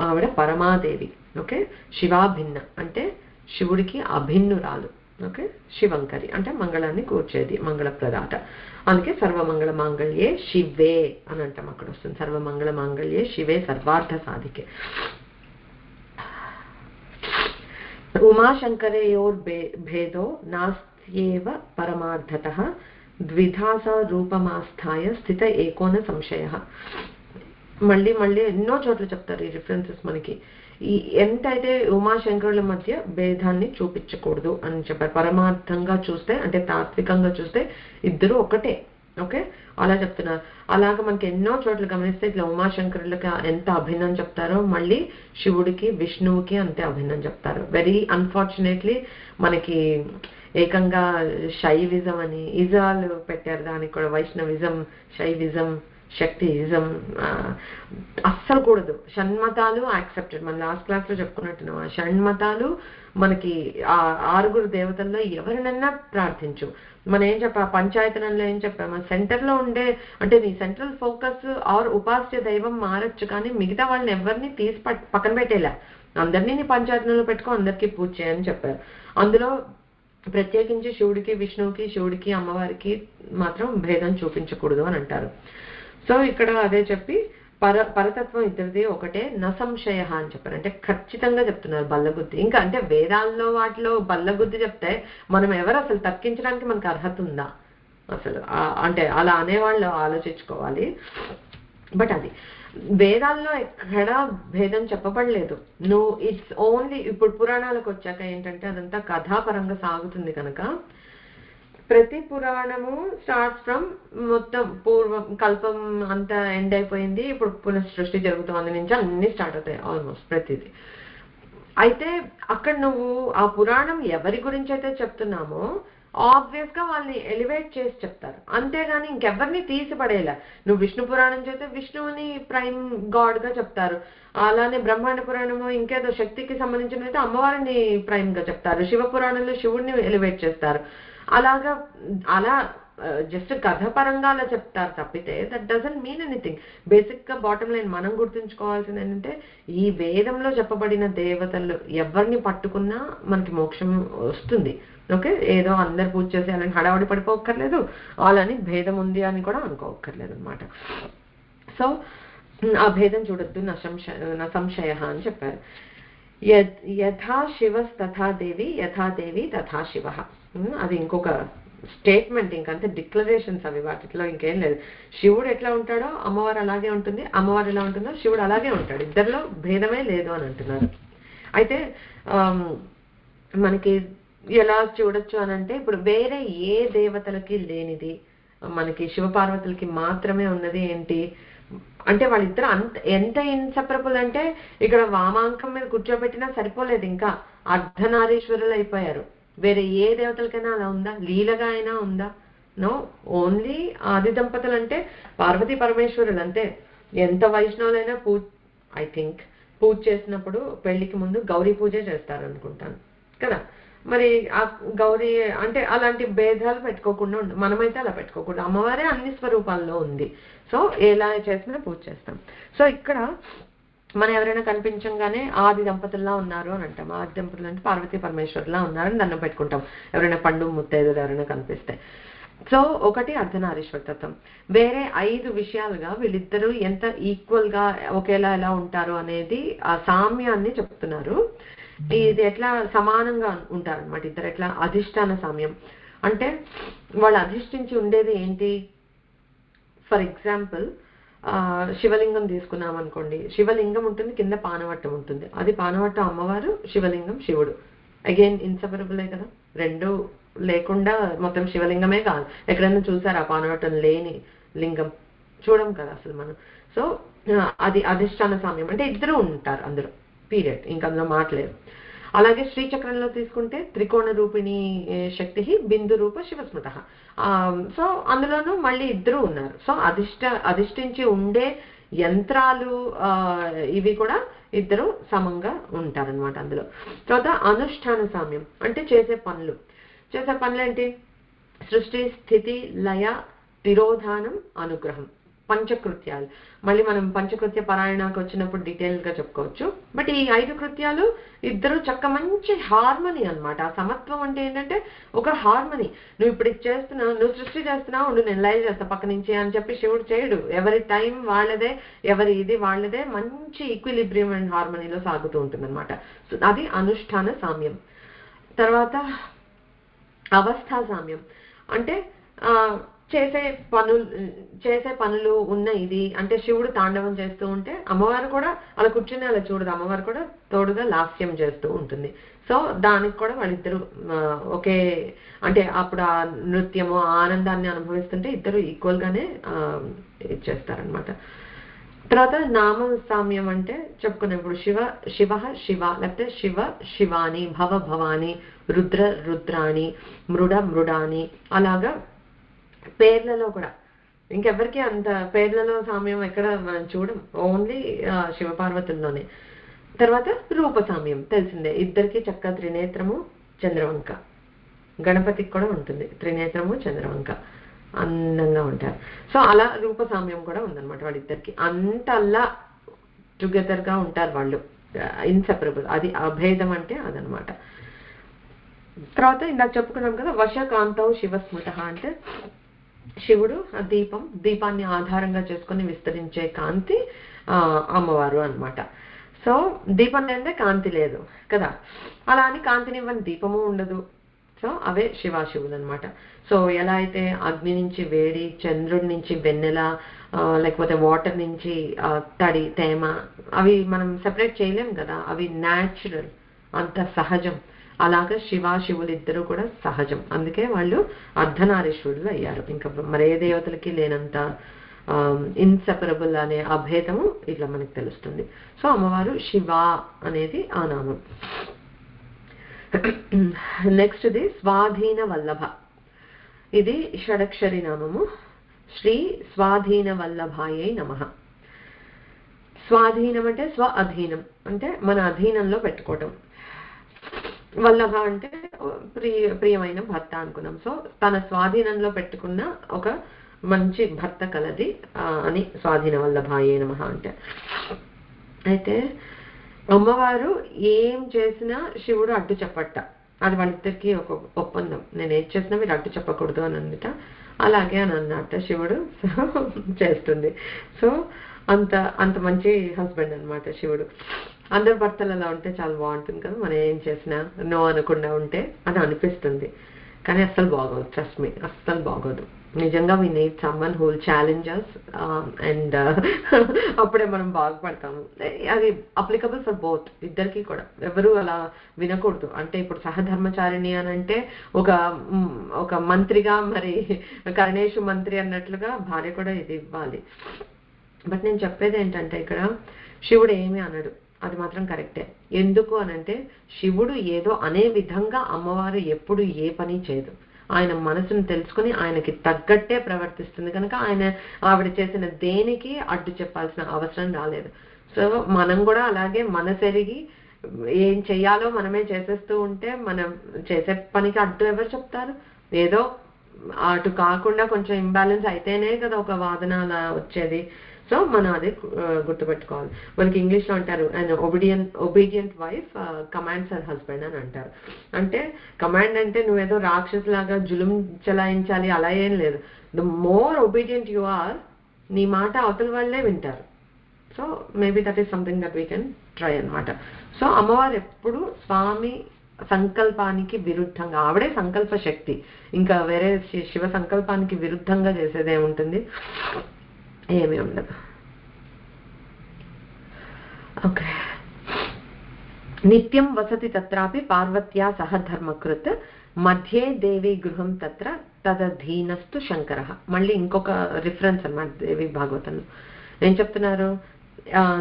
ఆవిడ పరమాదేవి. ఓకే, శివాభిన్న అంటే శివుడికి అభిన్నురాలు. ఓకే, శివంకరి అంటే మంగళాన్ని కూర్చేది, మంగళప్రదాత. అందుకే సర్వమంగళ మాంగళ్యే శివే అని అంటాం, అక్కడ వస్తుంది సర్వమంగళ మాంగళ్యే శివే సర్వార్థ సాధికే. ఉమాశంకరయోర్ భేదో నాస్త్యేవ పరమార్థతః ద్విధాస రూపమాస్థాయ స్థిత ఏకోన సంశయః. మళ్ళీ మళ్ళీ ఎన్నో చోట్ల చెప్తారు ఈ రిఫరెన్సెస్ మనకి. ఈ ఎంతైతే ఉమాశంకరుల మధ్య భేదాన్ని చూపించకూడదు అని చెప్పారు. పరమార్థంగా చూస్తే అంటే తాత్వికంగా చూస్తే ఇద్దరు ఒకటే. ఓకే, అలా చెప్తున్నారు. అలాగా మనకి ఎన్నో చోట్ల గమనిస్తే ఇట్లా ఉమాశంకరులకి ఎంత అభిన్నం చెప్తారో మళ్ళీ శివుడికి విష్ణువుకి అంతే అభిన్నం చెప్తారు. వెరీ అన్ఫార్చునేట్లీ మనకి ఏకంగా శైవిజం అని ఇజాలు పెట్టారు, దానికి కూడా వైష్ణవిజం, శైవిజం, శక్తిజం అస్సలు కూడదు. షణ్మతాలు యాక్సెప్టెడ్. మన లాస్ట్ క్లాస్ లో చెప్పుకున్నట్టున్నాం, ఆ షణ్మతాలు మనకి ఆ 6 దేవతల్లో ఎవరినన్నా ప్రార్థించు. మనం ఏం చెప్పా పంచాయతనంలో ఏం చెప్పాము, సెంటర్ లో ఉండే అంటే నీ సెంట్రల్ ఫోకస్ ఆర్ ఉపాస్య దైవం మారచ్చు, కానీ మిగతా వాళ్ళని ఎవరిని తీసి పక్కన పెట్టేలా అందరినీ నీ పంచాయతనంలో పెట్టుకో, అందరికీ పూజ చేయని చెప్పారు. అందులో ప్రత్యేకించి శివుడికి విష్ణువుకి, శివుడికి అమ్మవారికి మాత్రం భేదం చూపించకూడదు అని అంటారు. సో ఇక్కడ అదే చెప్పి పరతత్వం ఇద్దరిది ఒకటే, నసంశయ అని చెప్పారు. అంటే ఖచ్చితంగా చెప్తున్నారు బల్లగుద్ది. ఇంకా అంటే వేదాల్లో వాటిలో బల్లగుద్ది చెప్తే మనం ఎవరు అసలు తర్కించడానికి మనకు అర్హత ఉందా అసలు? అంటే అలా అనేవాళ్ళు ఆలోచించుకోవాలి. బట్ అది వేదాల్లో ఎక్కడా భేదం చెప్పబడలేదు. నువ్వు ఇట్స్ ఓన్లీ ఇప్పుడు పురాణాలకు వచ్చాక ఏంటంటే అదంతా కథాపరంగా సాగుతుంది కనుక ప్రతి పురాణము స్టార్ట్స్ ఫ్రమ్ మొత్తం పూర్వం కల్పం అంతా ఎండ్ అయిపోయింది, ఇప్పుడు పునః సృష్టి జరుగుతోంది నుంచి అన్ని స్టార్ట్ అవుతాయి ఆల్మోస్ట్ ప్రతిదీ. అయితే అక్కడ నువ్వు ఆ పురాణం ఎవరి గురించి అయితే చెప్తున్నామో ఆబ్వియస్ గా వాళ్ళని ఎలివేట్ చేసి చెప్తారు, అంతేగాని ఇంకెవరిని తీసిపడేలా. నువ్వు విష్ణు పురాణం చేస్తే విష్ణువుని ప్రైమ్ గాడ్ గా చెప్తారు, అలానే బ్రహ్మాండ పురాణము ఇంకేదో శక్తికి సంబంధించినైతే అమ్మవారిని ప్రైమ్ గా చెప్తారు, శివ పురాణంలో శివుడిని ఎలివేట్ చేస్తారు. అలాగా అలా జస్ట్ కథ పరంగా అలా చెప్తారు తప్పితే that doesn't mean anything. Basic గా బాటమ్ లైన్ మనం గుర్తుంచుకోవాల్సింది ఏంటంటే ఈ వేదంలో చెప్పబడిన దేవతలు ఎవరిని పట్టుకున్నా మనకి మోక్షం వస్తుంది. ఓకే, ఏదో అందరు పూజ చేసి అలాని హడావడి పడిపోక్కర్లేదు, అలాని భేదం ఉంది అని కూడా అనుకోక్కర్లేదు అనమాట. సో ఆ భేదం చూడొద్దు, నసంశయ అని చెప్పారు. యథా శివస్తథా దేవి, యథా దేవి తథా శివ. అది ఇంకొక స్టేట్మెంట్, ఇంకంతే డిక్లరేషన్స్ అవి, వాటిలో ఇంకేం లేదు. శివుడు ఎట్లా ఉంటాడో అమ్మవారు అలాగే ఉంటుంది, అమ్మవారు ఎలా ఉంటుందో శివుడు అలాగే ఉంటాడు, ఇద్దరిలో భేదమే లేదు అని అంటున్నారు. అయితే మనకి ఎలా చూడొచ్చు అని అంటే ఇప్పుడు వేరే ఏ దేవతలకి లేనిది మనకి శివపార్వతులకి మాత్రమే ఉన్నది ఏంటి అంటే వాళ్ళిద్దరు ఎంత ఇన్సెపరబుల్ అంటే ఇక్కడ వామాంకం మీద కూర్చోబెట్టినా సరిపోలేదు, ఇంకా అర్ధనారీశ్వరులు అయిపోయారు. వేరే ఏ దేవతలకైనా అలా ఉందా? లీలగా అయినా ఉందా? నో, ఓన్లీ ఆది దంపతులు అంటే పార్వతీ పరమేశ్వరులు అంతే. ఎంత వైష్ణవులైనా ఐ థింక్ పూజ చేసినప్పుడు పెళ్లికి ముందు గౌరీ పూజే చేస్తారు అనుకుంటాను కదా. మరి ఆ గౌరీ అంటే అలాంటి భేదాలు పెట్టుకోకుండా మనమైతే అలా పెట్టుకోకూడదు, అమ్మవారే అన్ని స్వరూపాల్లో ఉంది. సో ఎలా చేసినా పూజ చేస్తాం. సో ఇక్కడ మనం ఎవరైనా కనిపించంగానే ఆది దంపతుల్లా ఉన్నారు అని అంటాం. ఆది దంపతులు అంటే పార్వతీ పరమేశ్వరులా ఉన్నారని దండం పెట్టుకుంటాం ఎవరైనా పండు ముత్తైదులు ఎవరైనా కనిపిస్తే. సో ఒకటి అర్ధనారీశ్వర తత్వం. వేరే 5 విషయాలుగా వీళ్ళిద్దరూ ఎంత ఈక్వల్ గా ఒకేలా ఎలా ఉంటారు అనేది ఆ సామ్యాన్ని చెప్తున్నారు. ఇది ఎట్లా సమానంగా ఉంటారు అనమాట ఇద్దరు. ఎట్లా అధిష్టాన సామ్యం అంటే వాళ్ళు అధిష్ఠించి ఉండేది ఏంటి? ఫర్ ఎగ్జాంపుల్ శివలింగం తీసుకున్నాం అనుకోండి, శివలింగం ఉంటుంది, కింద పానవట్టం ఉంటుంది. అది పానవట్టం అమ్మవారు, శివలింగం శివుడు. అగైన్ ఇన్సెపరబులే కదా, రెండు లేకుండా మొత్తం శివలింగమే కాదు. ఎక్కడైనా చూసారా పానవట్టం లేని లింగం? చూడం కదా అసలు మనం. సో అది అధిష్టాన సామ్యం అంటే ఇద్దరు ఉంటారు అందులో, పీరియడ్, ఇంకా అందులో మాట్లేదు. అలాగే శ్రీచక్రంలో తీసుకుంటే త్రికోణ రూపిణి శక్తి, బిందు రూప శివస్మృత. సో అందులోనూ మళ్ళీ ఇద్దరు ఉన్నారు. సో అధిష్ఠించి ఉండే యంత్రాలు ఇవి కూడా ఇద్దరు సమంగా ఉంటారనమాట అందులో. తర్వాత అనుష్ఠాన సామ్యం అంటే చేసే పనులు ఏంటి? సృష్టి, స్థితి, లయ, తిరోధానం, అనుగ్రహం. పంచకృత్యాలు. మళ్ళీ మనం పంచకృత్య పారాయణకు వచ్చినప్పుడు డీటెయిల్గా చెప్పుకోవచ్చు. బట్ ఈ 5 కృత్యాలు ఇద్దరు మంచి హార్మనీ అన్నమాట. ఆ సమత్వం అంటే ఏంటంటే ఒక హార్మనీ. నువ్వు ఇప్పుడు ఇది చేస్తున్నావు, నువ్వు సృష్టి చేస్తున్నావు, ఉండు నేను లైవ్ చేస్తా పక్క నుంచి అని చెప్పి శివుడు చేయడు. ఎవరి టైం వాళ్ళదే, ఎవరి ఇది వాళ్ళదే, మంచి ఈక్విలిబ్రియం అండ్ హార్మనీలో సాగుతూ ఉంటుంది అనమాట. అది అనుష్ఠాన సామ్యం. తర్వాత అవస్థా సామ్యం అంటే చేసే పనులు ఉన్న ఇది అంటే శివుడు తాండవం చేస్తూ ఉంటే అమ్మవారు కూడా అలా కూర్చుని అలా చూడదు, అమ్మవారు కూడా తోడుగా లాస్యం చేస్తూ ఉంటుంది. సో దానికి కూడా వాళ్ళిద్దరు ఒకే అంటే అప్పుడు ఆ నృత్యము ఆనందాన్ని అనుభవిస్తుంటే ఇద్దరు ఈక్వల్ గానే ఇచ్చేస్తారనమాట. తర్వాత నామ సామ్యం అంటే చెప్పుకున్నాం ఇప్పుడు శివ లేకపోతే శివ శివాని, భవ భవాని, రుద్ర రుద్రాణి, మృడ మృడాని, అలాగా పేర్లలో కూడా ఇంకెవరికి అంత పేర్లలో సామ్యం ఎక్కడ మనం చూడం, ఓన్లీ శివపార్వతుల్లోనే. తర్వాత రూప సామ్యం తెలిసిందే, ఇద్దరికి చక్క త్రినేత్రము చంద్రవంక. గణపతికి కూడా ఉంటుంది త్రినేత్రము చంద్రవంక, అందంగా ఉంటారు. సో అలా రూప సామ్యం కూడా ఉందన్నమాట వాళ్ళిద్దరికి. అంతల్లా టుగెదర్ గా ఉంటారు వాళ్ళు, ఇన్సెపరబుల్. అది అభేదం అంటే అదనమాట. తర్వాత ఇందాక చెప్పుకున్నాం కదా వశకాంతౌ శివస్మృత అంటే శివుడు ఆ దీపాన్ని ఆధారంగా చేసుకుని విస్తరించే కాంతి అమ్మవారు అన్నమాట. సో దీపం లేదే కాంతి లేదు కదా, అలా అని కాంతినివ్వని దీపము ఉండదు. సో అవే శివాశివులు అనమాట. సో ఎలా అయితే అగ్ని నుంచి వేడి, చంద్రుడి నుంచి వెన్నెల, లేకపోతే వాటర్ నుంచి తడి తేమ, అవి మనం సెపరేట్ చేయలేం కదా, అవి న్యాచురల్, అంత సహజం. అలాగా శివాశివులు ఇద్దరు కూడా సహజం, అందుకే వాళ్ళు అర్ధనారీశ్వరులు అయ్యారు. ఇంకా మరే దేవతలకి లేనంత ఇన్సెపరబుల్ అనే అభేదము ఇట్లా మనకు తెలుస్తుంది. సో అమ్మవారు శివ అనేది ఆ నామం. Next the Swadhina Vallabha. ఇది షడక్షరి నామము. శ్రీ స్వాధీన వల్లభాయై నమః. స్వాధీనం అంటే స్వ అధీనం అంటే మన అధీనంలో పెట్టుకోవటం. వల్లభ అంటే ప్రియమైన భర్త అనుకున్నాం. సో తన స్వాధీనంలో పెట్టుకున్న ఒక మంచి భర్త కలది అని స్వాధీన వల్లభాయే నమః అంటే. అయితే అమ్మవారు ఏం చేసినా శివుడు అడ్డు చెప్పట్ట, అది వాళ్ళిద్దరికి ఒక ఒప్పందం. నేను ఏం చేసినా మీరు అడ్డు చెప్పకూడదు అని అన్నట. అలాగే అని అన్నట్ట శివుడు చేస్తుంది. సో అంత మంచి హస్బెండ్ అనమాట శివుడు. అందరు భర్తలు అలా ఉంటే చాలా బాగుంటుంది కదా, మనం ఏం చేసినా నో అనకుండా ఉంటే అని అనిపిస్తుంది. కానీ అస్సలు బాగోదు, ట్రస్ట్ మీ, అస్సలు బాగోదు. నిజంగా we need someone who will challenge us and అప్పుడే మనం బాగుపడతాము. అది అప్లికబుల్ ఫర్ బోత్, ఇద్దరికి కూడా. ఎవరు అలా వినకూడదు. అంటే ఇప్పుడు సహధర్మచారిణి అని అంటే ఒక మంత్రిగా, మరి కరణేషు మంత్రి అన్నట్లుగా భార్య కూడా ఇది ఇవ్వాలి. బట్ నేను చెప్పేది ఏంటంటే ఇక్కడ శివుడు ఏమి అనడు, అది మాత్రం కరెక్టే. ఎందుకు అనంటే శివుడు ఏదో అనే విధంగా అమ్మవారు ఎప్పుడు ఏ పని చేయదు. ఆయన మనసును తెలుసుకుని ఆయనకి తగ్గట్టే ప్రవర్తిస్తుంది కనుక ఆవిడ చేసిన దేనికి అడ్డు చెప్పాల్సిన అవసరం రాలేదు. సో మనం కూడా అలాగే మనసెరిగి ఏం చెయ్యాలో మనమే చేసేస్తూ ఉంటే మనం చేసే పనికి అడ్డు ఎవరు చెప్తారు? ఏదో అటు కాకుండా కొంచెం ఇంబ్యాలెన్స్ అయితేనే కదా ఒక వాదన అలా వచ్చేది. సో మనం అది గుర్తుపెట్టుకోవాలి. మనకి ఇంగ్లీష్లో అంటారు and obedient wife commands her husband అని అంటారు. అంటే కమాండ్ అంటే నువ్వేదో రాక్షసులాగా జులుం చలాయించాలి అలా ఏం లేదు. The more obedient you are, నీ మాట అవతల వాళ్ళే వింటారు. So maybe that is something that we can try అనమాట. సో అమ్మవారు ఎప్పుడు స్వామి సంకల్పానికి విరుద్ధంగా, ఆవిడే సంకల్ప శక్తి, ఇంకా వేరే శివ సంకల్పానికి విరుద్ధంగా చేసేది ఏముంటుంది? ఏమీ ఉండదు. ఓకే. నిత్యం వసతి తత్రాపి పార్వత్యా సహ ధర్మకృత్ మధ్యే దేవి గృహం తత్ర తదధీనస్తు శంకర. మళ్ళీ ఇంకొక రిఫరెన్స్ అన్నమాట దేవి భాగవతంలో. ఏం చెప్తున్నారు?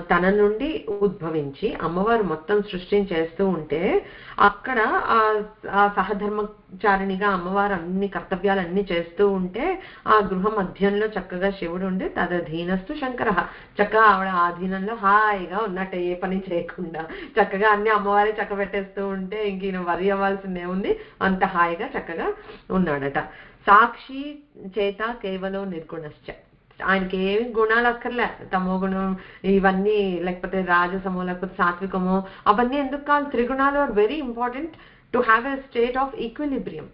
తన నుండి ఉద్భవించి అమ్మవారు మొత్తం సృష్టించేస్తూ ఉంటే అక్కడ ఆ సహధర్మచారిణిగా అమ్మవారు అన్ని కర్తవ్యాలన్నీ చేస్తూ ఉంటే ఆ గృహ మధ్యంలో చక్కగా శివుడు ఉండి తదధీనస్తు శంకర, చక్కగా ఆవిడ ఆధీనంలో హాయిగా ఉన్నట్ట, ఏ పని చేయకుండా చక్కగా అన్ని అమ్మవారే చక్క పెట్టేస్తూ ఉంటే ఇంక ఈయన వరి అవ్వాల్సిందే ఉంది, అంత హాయిగా చక్కగా ఉన్నాడట. సాక్షి చేత కేవలం నిర్గుణశ్చ. ఆయనకి ఏమి గుణాలు అక్కర్లే, తమో గుణం ఇవన్నీ, లేకపోతే రాజసమో లేకపోతే సాత్వికమో అవన్నీ ఎందుకు కాదు. త్రిగుణాలు are very important to have a state of equilibrium.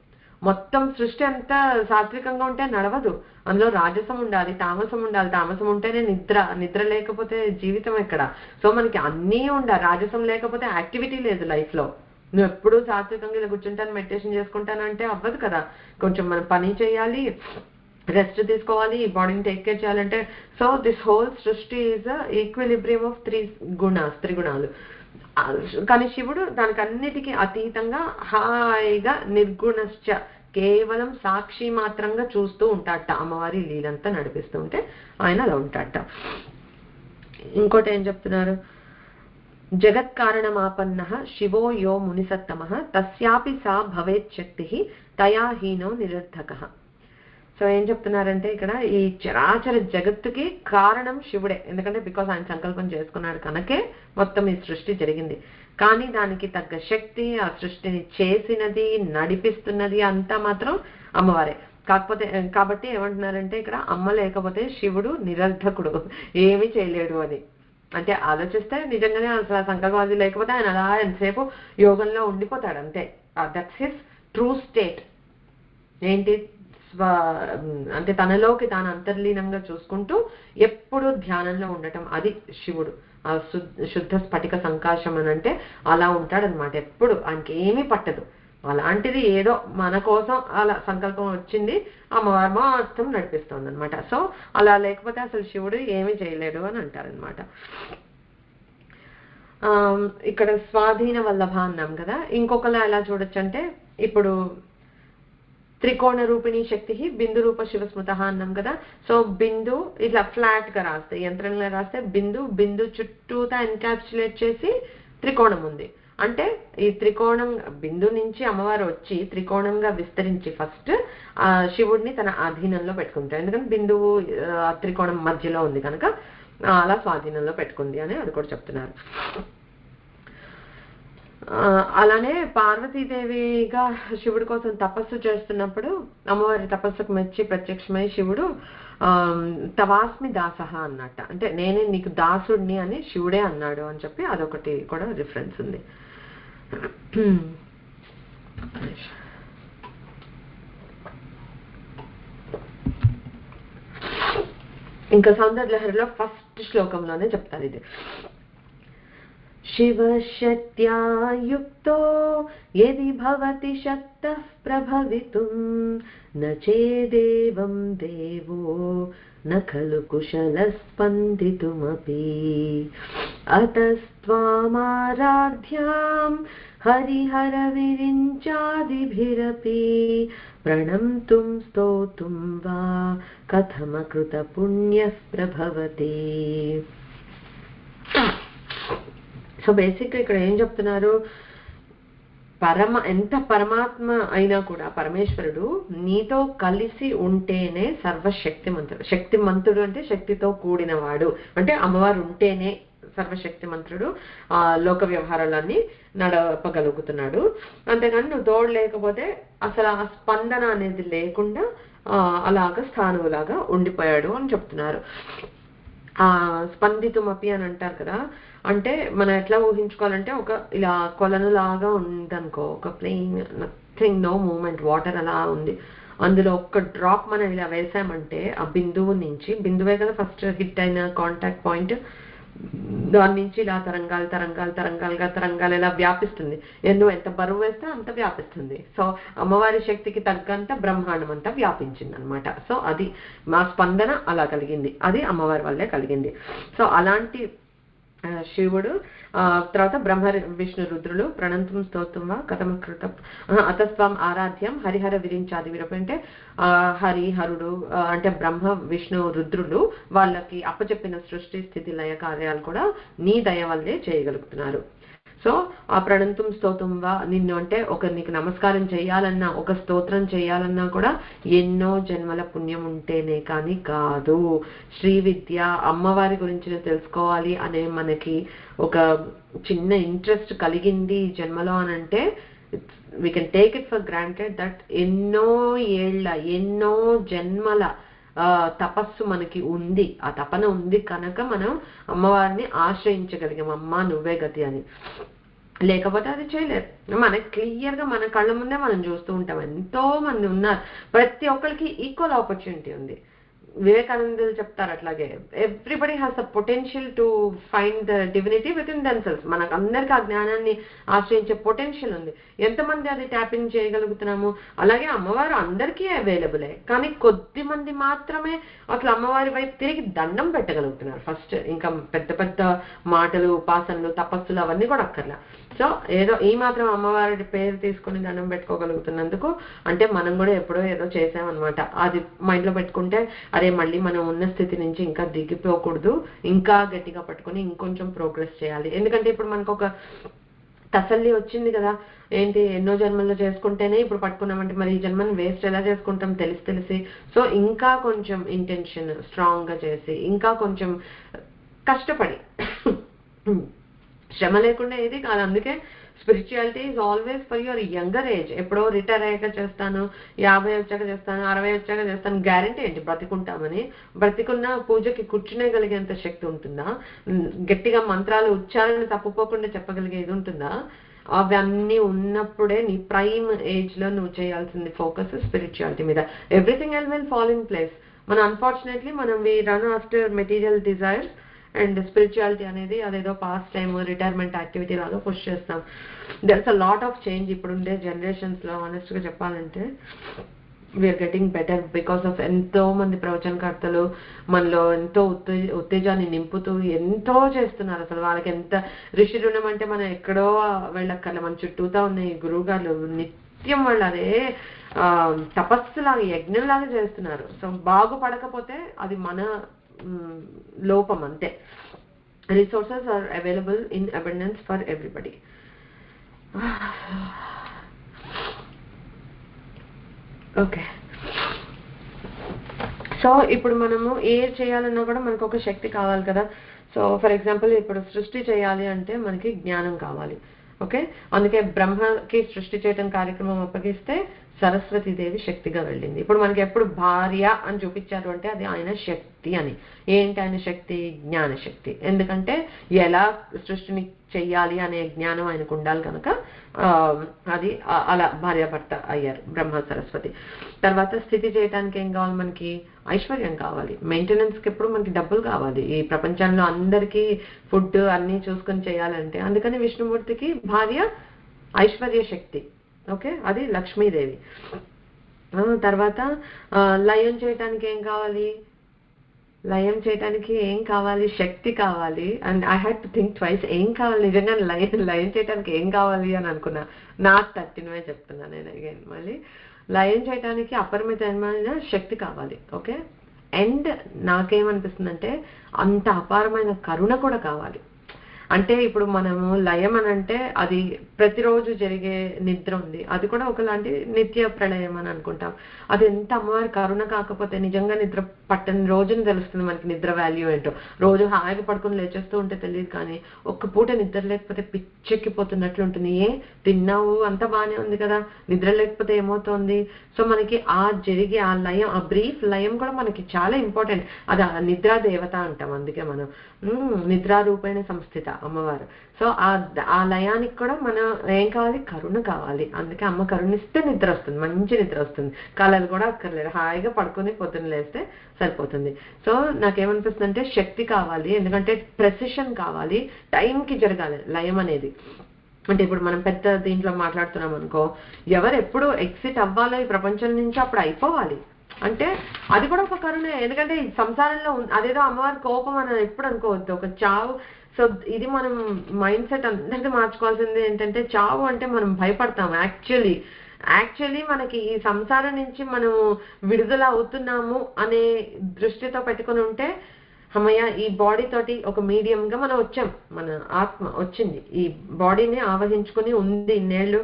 మొత్తం సృష్టి అంతా సాత్వికంగా ఉంటే నడవదు. అందులో రాజసం ఉండాలి, తామసం ఉండాలి. తామసం ఉంటేనే నిద్ర లేకపోతే జీవితం ఎక్కడ. సో మనకి అన్నీ ఉండాలి. రాజసం లేకపోతే యాక్టివిటీ లేదు లైఫ్ లో. నువ్వు ఎప్పుడు సాత్వికంగా ఇలా కూర్చుంటాను మెడిటేషన్ చేసుకుంటానంటే అవ్వదు కదా. కొంచెం మనం పని చేయాలి, రెస్ట్ తీసుకోవాలి, బాడీని టేక్ కేర్ చేయాలంటే. సో దిస్ హోల్ సృష్టి ఈజ్ ఈక్విలిబ్రియం ఆఫ్ త్రిగుణాలు. కానీ శివుడు దానికి అన్నిటికీ అతీతంగా హాయిగా నిర్గుణశ్చ కేవలం సాక్షి మాత్రంగా చూస్తూ ఉంటాడట. అమ్మవారి లీలంతా నడిపిస్తూ ఉంటే ఆయన అలా ఉంటాడట. ఇంకోటి ఏం చెప్తున్నారు, జగత్కారణమాపన్న శివో యో మునిసత్తమ తస్యాపి సా భవేత్ శక్తి తయా హీనో నిరర్ధక. సో ఏం చెప్తున్నారంటే ఇక్కడ ఈ చరాచర జగత్తుకి కారణం శివుడే. ఎందుకంటే బికాస్ ఆయన సంకల్పం చేసుకున్నాడు కనుకే మొత్తం ఈ సృష్టి జరిగింది. కానీ దానికి తగ్గ శక్తి, ఆ సృష్టిని చేసినది, నడిపిస్తున్నది అంతా మాత్రం అమ్మవారే. కాబట్టి ఏమంటున్నారంటే ఇక్కడ అమ్మ లేకపోతే శివుడు నిరర్ధకుడు, ఏమీ చేయలేడు అని. అంటే ఆలోచిస్తే నిజంగానే అసలు సంకల్పం లేకపోతే ఆయన అలా ఎంతసేపు యోగంలో ఉండిపోతాడు అంతే. That's his true state. ఏంటి, అంటే తనలోకి తాను అంతర్లీనంగా చూసుకుంటూ ఎప్పుడు ధ్యానంలో ఉండటం, అది శివుడు. ఆ శుద్ధ స్ఫటిక సంకాశం అని అంటే అలా ఉంటాడనమాట. ఎప్పుడు ఆయనకి ఏమీ పట్టదు. అలాంటిది ఏదో మన కోసం అలా సంకల్పం వచ్చింది, అమ్మవారు మొత్తం నడిపిస్తుంది అనమాట. సో అలా లేకపోతే అసలు శివుడు ఏమీ చేయలేడు అని అంటారనమాట. ఇక్కడ స్వాధీన వల్లభ అన్నాం కదా. ఇంకొకలా ఎలా చూడొచ్చు అంటే, ఇప్పుడు త్రికోణ రూపిణి శక్తి బిందు రూప శివస్మృత అన్నాం కదా. సో బిందు ఇట్లా ఫ్లాట్ గా రాస్తే, యంత్రంలో రాస్తే బిందు చుట్టూతా ఎన్కాప్సులేట్ చేసి త్రికోణం ఉంది. అంటే ఈ త్రికోణం బిందు నుంచి అమ్మవారు వచ్చి త్రికోణంగా విస్తరించి ఫస్ట్ ఆ శివుడిని తన అధీనంలో పెట్టుకుంటారు. ఎందుకంటే బిందువు త్రికోణం మధ్యలో ఉంది కనుక అలా స్వాధీనంలో పెట్టుకుంది అని అది కూడా చెప్తున్నారు. అలానే పార్వతీదేవిగా శివుడి కోసం తపస్సు చేస్తున్నప్పుడు అమ్మవారి తపస్సుకు మెచ్చి ప్రత్యక్షమై శివుడు తవాస్మి దాసహ అన్నట్ట. అంటే నేనే నీకు దాసుడిని అని శివుడే అన్నాడు అని చెప్పి అదొకటి కూడా రిఫరెన్స్ ఉంది. ఇంకా సౌందర్యలహరిలో ఫస్ట్ శ్లోకంలోనే చెప్తారు ఇది. శివశక్త్యా యుక్తో యది భవతి శక్తః ప్రభవితుం న చేదేవం దేవో న ఖలు కుశలః స్పందితుమపి అతస్త్వామారాధ్యాం హరిహర విరించాదిభిరపి ప్రణంతుం స్తోతుం వా కథమకృత పుణ్యః ప్రభవతి. సో బేసిక్గా ఇక్కడ ఏం చెప్తున్నారు, ఎంత పరమాత్మ అయినా కూడా పరమేశ్వరుడు నీతో కలిసి ఉంటేనే శక్తిమంతుడు అంటే శక్తితో కూడినవాడు. అంటే అమ్మవారు ఉంటేనే సర్వశక్తిమంతుడు లోక వ్యవహారాలన్నీ నడపగలుగుతున్నాడు. అంతేగాని నువ్వు తోడు లేకపోతే అసలు ఆ స్పందన అనేది లేకుండా అలాగా స్థానువులాగా ఉండిపోయాడు అని చెప్తున్నారు. స్పందితుమపి అని అంటారు కదా. అంటే మనం ఎట్లా ఊహించుకోవాలంటే, ఒక ఇలా కొలను లాగా ఉందనుకో, ఒక plain nothing, no movement, water అలా ఉంది. అందులో ఒక్క డ్రాప్ మనం ఇలా వేసామంటే ఆ బిందువు నుంచి, బిందువే కదా ఫస్ట్ హిట్ అయిన కాంటాక్ట్ పాయింట్, దాని నుంచి ఇలా తరంగాలు ఇలా వ్యాపిస్తుంది. నువ్వు ఎంత బరువు వేస్తే అంత వ్యాపిస్తుంది. సో అమ్మవారి శక్తికి తగ్గంత బ్రహ్మాండం అంతా వ్యాపించింది అనమాట. సో అది మా స్పందన అలా కలిగింది, అది అమ్మవారి వల్లే కలిగింది. సో అలాంటి శివుడు తర్వాత బ్రహ్మ విష్ణు రుద్రులు ప్రణంతం స్తోత్రం కథమకృత అతస్వాం ఆరాధ్యం హరిహర విరించాది విరపు. అంటే హరిహరుడు అంటే బ్రహ్మ విష్ణు రుద్రులు వాళ్ళకి అప్పచెప్పిన సృష్టి స్థితి లయ కార్యాలు కూడా నీ దయ వల్లే చేయగలుగుతున్నారు. సో ఆ ప్రణంతం స్తోత్రం వా, నిన్ను అంటే నీకు నమస్కారం చేయాలన్నా, ఒక స్తోత్రం చేయాలన్నా కూడా ఎన్నో జన్మల పుణ్యం ఉంటేనే కానీ కాదు. శ్రీ విద్య అమ్మవారి గురించి తెలుసుకోవాలి అనే మనకి ఒక చిన్న ఇంట్రెస్ట్ కలిగింది ఈ జన్మలో అని అంటే we can take it for granted that ఎన్నో ఏళ్ల ఎన్నో జన్మల తపస్సు మనకి ఉంది, ఆ తపన ఉంది కనుక మనం అమ్మవారిని ఆశ్రయించగలిగాం, అమ్మ నువ్వే గతి అని. లేకపోతే అది చేయలేరు. మనకి క్లియర్గా మన కళ్ళ ముందే మనం చూస్తూ ఉంటాం, ఎంతో మంది ఉన్నారు, ప్రతి ఒక్కరికి ఈక్వల్ ఆపర్చునిటీ ఉంది. వివేకానందులు చెప్తారు అట్లాగే, everybody has the potential to find the divinity with in themselves. మనకు అందరికీ ఆ జ్ఞానాన్ని ఆశ్రయించే పొటెన్షియల్ ఉంది, ఎంతమంది అది ట్యాపింగ్ చేయగలుగుతున్నాము. అలాగే అమ్మవారు అందరికీ అవైలబులే, కానీ కొద్ది మంది మాత్రమే అసలు అమ్మవారి వైపు తిరిగి దండం పెట్టగలుగుతున్నారు ఫస్ట్. ఇంకా పెద్ద పెద్ద మాటలు, ఉపాసనలు, తపస్సులు అవన్నీ కూడా అక్కర్లా. సో ఏదో ఈ మాత్రం అమ్మవారి పేరు తీసుకుని దండం పెట్టుకోగలుగుతున్నందుకు అంటే మనం కూడా ఎప్పుడో ఏదో చేసామన్నమాట. అది మైండ్లో పెట్టుకుంటే అరే మళ్ళీ మనం ఉన్న స్థితి నుంచి ఇంకా దిగిపోకూడదు, ఇంకా గట్టిగా పట్టుకొని ఇంకొంచెం ప్రోగ్రెస్ చేయాలి. ఎందుకంటే ఇప్పుడు మనకు ఒక తసల్లి వచ్చింది కదా, ఏంటి ఎన్నో జన్మల్లో చేసుకుంటేనే ఇప్పుడు పట్టుకున్నామంటే మరి ఈ జన్మని వేస్ట్ ఎలా చేసుకుంటాం తెలిసి. సో ఇంకా కొంచెం ఇంటెన్షన్ స్ట్రాంగ్గా చేసి, ఇంకా కొంచెం కష్టపడి శ్రమ లేకుండా ఏది కాదు. అందుకే spirituality is always for your younger age. ఎప్పుడో రిటైర్ అయ్యాక చేస్తాను, 50 వచ్చాక చేస్తాను, 60 వచ్చాక చేస్తాను, గ్యారంటీ ఏంటి బ్రతికుంటామని? బ్రతికున్న పూజకి కూర్చునేగలిగేంత శక్తి ఉంటుందా? గట్టిగా మంత్రాలు ఉచ్చారణ తప్పుకోకుండా చెప్పగలిగేది ఉంటుందా? అవన్నీ ఉన్నప్పుడే నీ ప్రైమ్ ఏజ్ లో నువ్వు చేయాల్సింది ఫోకస్ స్పిరిచువాలిటీ మీద. Everything else will fall in place. మనం unfortunately we run after material desires and spirituality అనేది అదేదో పాస్ట్ టైమ్ రిటైర్మెంట్ యాక్టివిటీ లాగా పుష్ చేస్తాం. There's a lot of change ఇప్పుడుండే జనరేషన్స్లో. ఆనెస్ట్గా చెప్పాలంటే we are getting better because of ఎంతో మంది ప్రవచనకర్తలు మనలో ఎంతో ఉత్తేజాన్ని నింపుతూ ఎంతో చేస్తున్నారు. అసలు వాళ్ళకి ఎంత ఋషి రుణం అంటే మనం ఎక్కడో వెళ్ళక్కర్లే, మన చుట్టూతా ఉన్న ఈ గురువు గారు నిత్యం వాళ్ళు అదే తపస్సులాగా యజ్ఞంలాగా చేస్తున్నారు. సో బాగుపడకపోతే అది మన లోపం అంతే. Resources are available in abundance for everybody. Okay, so ఇప్పుడు మనము ఏది చేయాలన్నా కూడా మనకు ఒక శక్తి కావాలి కదా. సో ఫర్ ఎగ్జాంపుల్ ఇప్పుడు సృష్టి చేయాలి అంటే మనకి జ్ఞానం కావాలి. ఓకే, అందుకే బ్రహ్మకి సృష్టి చేయటం కార్యక్రమం అప్పగిస్తే సరస్వతీదేవి శక్తిగా వెళ్ళింది. ఇప్పుడు మనకి ఎప్పుడు భార్య అని చూపించారు అంటే అది ఆయన శక్తి అని. ఏంటి ఆయన శక్తి? జ్ఞానశక్తి. ఎందుకంటే ఎలా సృష్టిని చెయ్యాలి అనే జ్ఞానం ఆయనకు ఉండాలి కనుక అది అలా భార్యాభర్త అయ్యారు బ్రహ్మ సరస్వతి. తర్వాత స్థితి చేయడానికి ఏం కావాలి? మనకి ఐశ్వర్యం కావాలి. మెయింటెనెన్స్కి ఎప్పుడు మనకి డబ్బులు కావాలి. ఈ ప్రపంచంలో అందరికీ ఫుడ్ అన్నీ చూసుకొని చేయాలంటే అందుకని విష్ణుమూర్తికి భార్య ఐశ్వర్య శక్తి. ఓకే, అది లక్ష్మీదేవి. తర్వాత లయం చేయటానికి ఏం కావాలి? లయం చేయడానికి ఏం కావాలి? శక్తి కావాలి. And I had to think twice, ఏం కావాలి నిజంగా లయం చేయడానికి ఏం కావాలి అని అనుకున్నా. నాకు తట్టినవే చెప్తున్నా నేను అగైన్. మళ్ళీ లయం చేయడానికి అపరిమితమైన శక్తి కావాలి. ఓకే, అండ్ నాకేమనిపిస్తుందంటే అంత అపారమైన కరుణ కూడా కావాలి. అంటే ఇప్పుడు మనము లయం అని అంటే అది ప్రతిరోజు జరిగే నిద్ర ఉంది, అది కూడా ఒకలాంటి నిత్య ప్రళయం అని అనుకుంటాం. అది ఎంత అమ్మవారి కరుణ కాకపోతే నిజంగా నిద్ర పట్టని రోజుని తెలుస్తుంది మనకి నిద్ర వాల్యూ ఏంటో. రోజు హాయిగా పడుకుని లేచేస్తూ ఉంటే తెలియదు, కానీ ఒక్క పూట నిద్ర లేకపోతే పిచ్చెక్కిపోతున్నట్లు ఉంటుంది. తిన్నావు అంతా బాగానే ఉంది కదా, నిద్ర లేకపోతే ఏమవుతోంది? సో మనకి ఆ జరిగే ఆ లయం, ఆ బ్రీఫ్ లయం కూడా మనకి చాలా ఇంపార్టెంట్. అది నిద్రా దేవత అంటాం. అందుకే మనం నిద్రారూపైన సంస్థిత అమ్మవారు. సో ఆ లయానికి కూడా మనం ఏం కావాలి? కరుణ కావాలి. అందుకే అమ్మ కరుణిస్తే నిద్ర వస్తుంది, మంచి నిద్ర వస్తుంది. కళలు కూడా అక్కర్లేదు, హాయిగా పడుకొని పొద్దున్న లేస్తే సరిపోతుంది. సో నాకేమనిపిస్తుంది అంటే శక్తి కావాలి, ఎందుకంటే ప్రెసిషన్ కావాలి, టైంకి జరగాలి లయం అనేది. అంటే ఇప్పుడు మనం పెద్ద దీంట్లో మాట్లాడుతున్నాం అనుకో, ఎవరు ఎప్పుడు ఎగ్జిట్ అవ్వాలో ఈ ప్రపంచం నుంచి అప్పుడు అయిపోవాలి. అంటే అది కూడా ఒక కరుణే. ఎందుకంటే ఈ సంసారంలో అదేదో అమ్మవారి కోపం అని ఎప్పుడు అనుకోవద్దు, ఒక చావు. సో ఇది మనం మైండ్ సెట్ అందరికీ మార్చుకోవాల్సింది ఏంటంటే చావు అంటే మనం భయపడతాం. యాక్చువల్లీ మనకి ఈ సంసారం నుంచి మనము విడుదల అవుతున్నాము అనే దృష్టితో పెట్టుకుని ఉంటే అమ్మయ్య ఈ బాడీ తోటి ఒక మీడియంగా మనం వచ్చాం, మన ఆత్మ వచ్చింది, ఈ బాడీని ఆవహించుకుని ఉంది ఇన్నేళ్ళు,